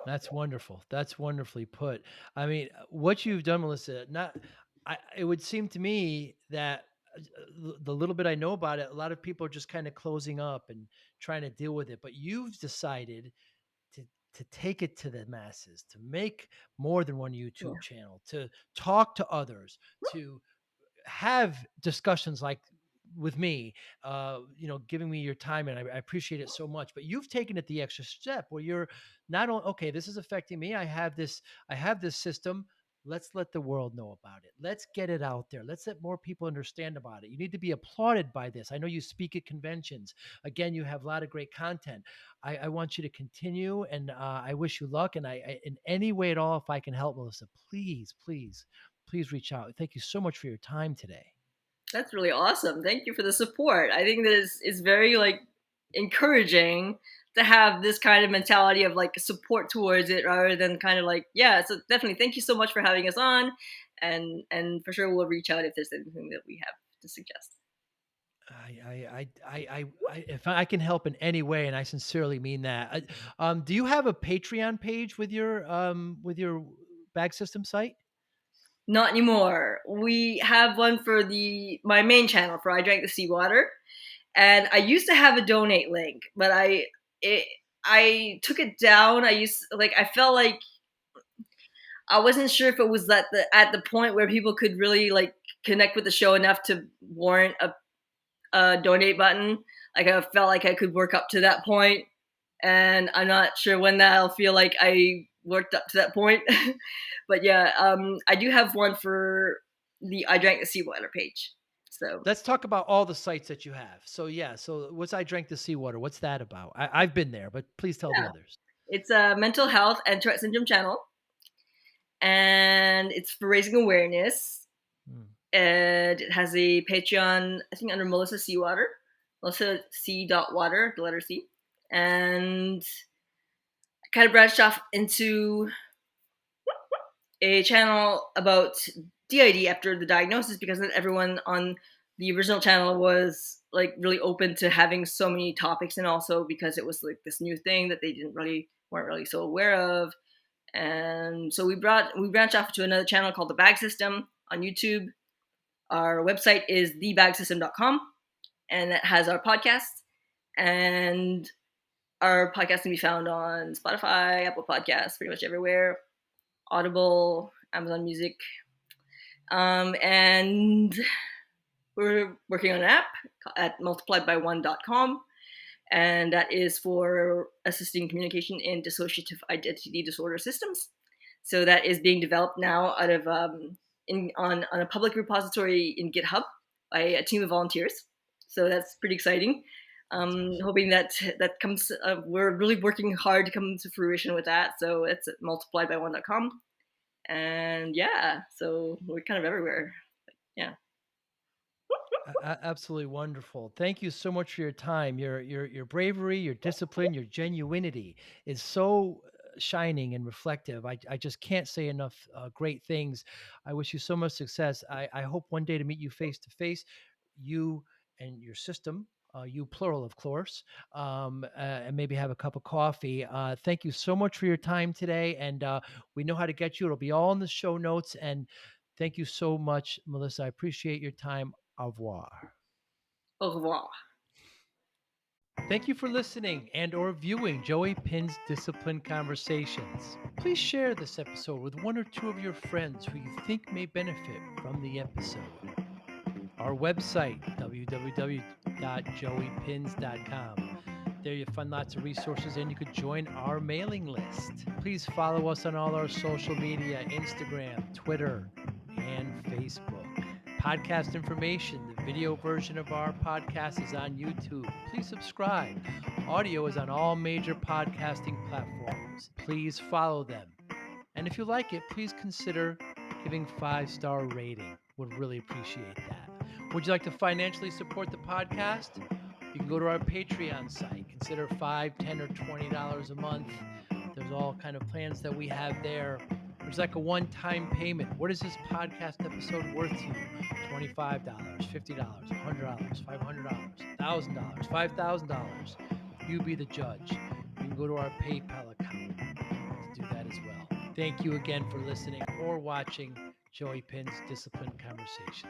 Speaker 1: That's wonderful. That's wonderfully put. I mean, what you've done, Melissa, not it would seem to me that the little bit I know about it, a lot of people are just kind of closing up and trying to deal with it. But you've decided to take it to the masses, to make more than one
Speaker 2: Yeah.
Speaker 1: YouTube channel, to talk to others, to have discussions like with me, giving me your time, and I appreciate it so much. But you've taken it the extra step where you're not only okay. This is affecting me. I have this. I have this system. Let's let the world know about it. Let's get it out there. Let's let more people understand about it. You need to be applauded by this. I know you speak at conventions. Again, you have a lot of great content. I want you to continue, and I wish you luck. And in any way at all, if I can help, Melissa, please, please, please reach out. Thank you so much for your time today.
Speaker 2: That's really awesome. Thank you for the support. I think that is very like encouraging to have this kind of mentality of like support towards it rather than kind of like, yeah, so definitely thank you so much for having us on and for sure we'll reach out if there's anything that we have to suggest.
Speaker 1: If I can help in any way, and I sincerely mean that. Do you have a Patreon page with your bag system site?
Speaker 2: Not anymore. We have one for the my main channel for I Drank the Seawater. And I used to have a donate link, but I took it down. I felt like I wasn't sure if it was at the point where people could really like connect with the show enough to warrant a donate button. Like I felt like I could work up to that point, and I'm not sure when that I'll feel like I worked up to that point. But yeah, I do have one for the I Drank the Seawater page. So
Speaker 1: Let's talk about all the sites that you have. So yeah, so what's I Drank the Seawater? What's that about? I've been there, but please tell the
Speaker 2: yeah,
Speaker 1: others.
Speaker 2: it's a mental health and Tourette syndrome channel, and it's for raising awareness.
Speaker 1: Hmm.
Speaker 2: And it has a Patreon, I think under Melissa Seawater, Melissa C. Water, the letter C, and I kind of branched off into a channel about DID after the diagnosis because not everyone on the original channel was like really open to having so many topics, and also because it was like this new thing that they weren't really so aware of. And so we branched off to another channel called the Bag System on YouTube. Our website is thebagsystem.com, and that has our podcast. And our podcast can be found on Spotify, Apple Podcasts, pretty much everywhere, Audible, Amazon Music. And we're working on an app at multipliedby1.com, and that is for assisting communication in dissociative identity disorder systems. So that is being developed now out of on a public repository in GitHub by a team of volunteers. So that's pretty exciting.
Speaker 1: That's awesome.
Speaker 2: Hoping that that comes. We're really working hard to come to fruition with that. So it's at multipliedby1.com, and yeah, so we're kind of everywhere. Yeah.
Speaker 1: Absolutely wonderful. Thank you so much for your time. Your bravery, your discipline, your genuinity is so shining and reflective. I just can't say enough great things. I wish you so much success. I hope one day to meet you face to face, you and your system. You plural, of course, and maybe have a cup of coffee. Thank you so much for your time today, and we know how to get you. It'll be all in the show notes. And thank you so much, Melissa. I appreciate your time. Au revoir.
Speaker 2: Au revoir.
Speaker 1: Thank you for listening and or viewing Joey Pinz Discipline Conversations. Please share this episode with one or two of your friends who you think may benefit from the episode. Our website, www.joeypins.com. There you'll find lots of resources and you could join our mailing list. Please follow us on all our social media, Instagram, Twitter, and Facebook. Podcast information, the video version of our podcast is on YouTube. Please subscribe. Audio is on all major podcasting platforms. Please follow them. And if you like it, please consider giving 5-star rating. Would really appreciate that. Would you like to financially support the podcast? You can go to our Patreon site. Consider $5, $10, or $20 a month. There's all kind of plans that we have there. There's like a one-time payment. What is this podcast episode worth to you? $25, $50, $100, $500, $1,000, $5,000. You be the judge. You can go to our PayPal account to do that as well. Thank you again for listening or watching Joey Pinz Discipline Conversations.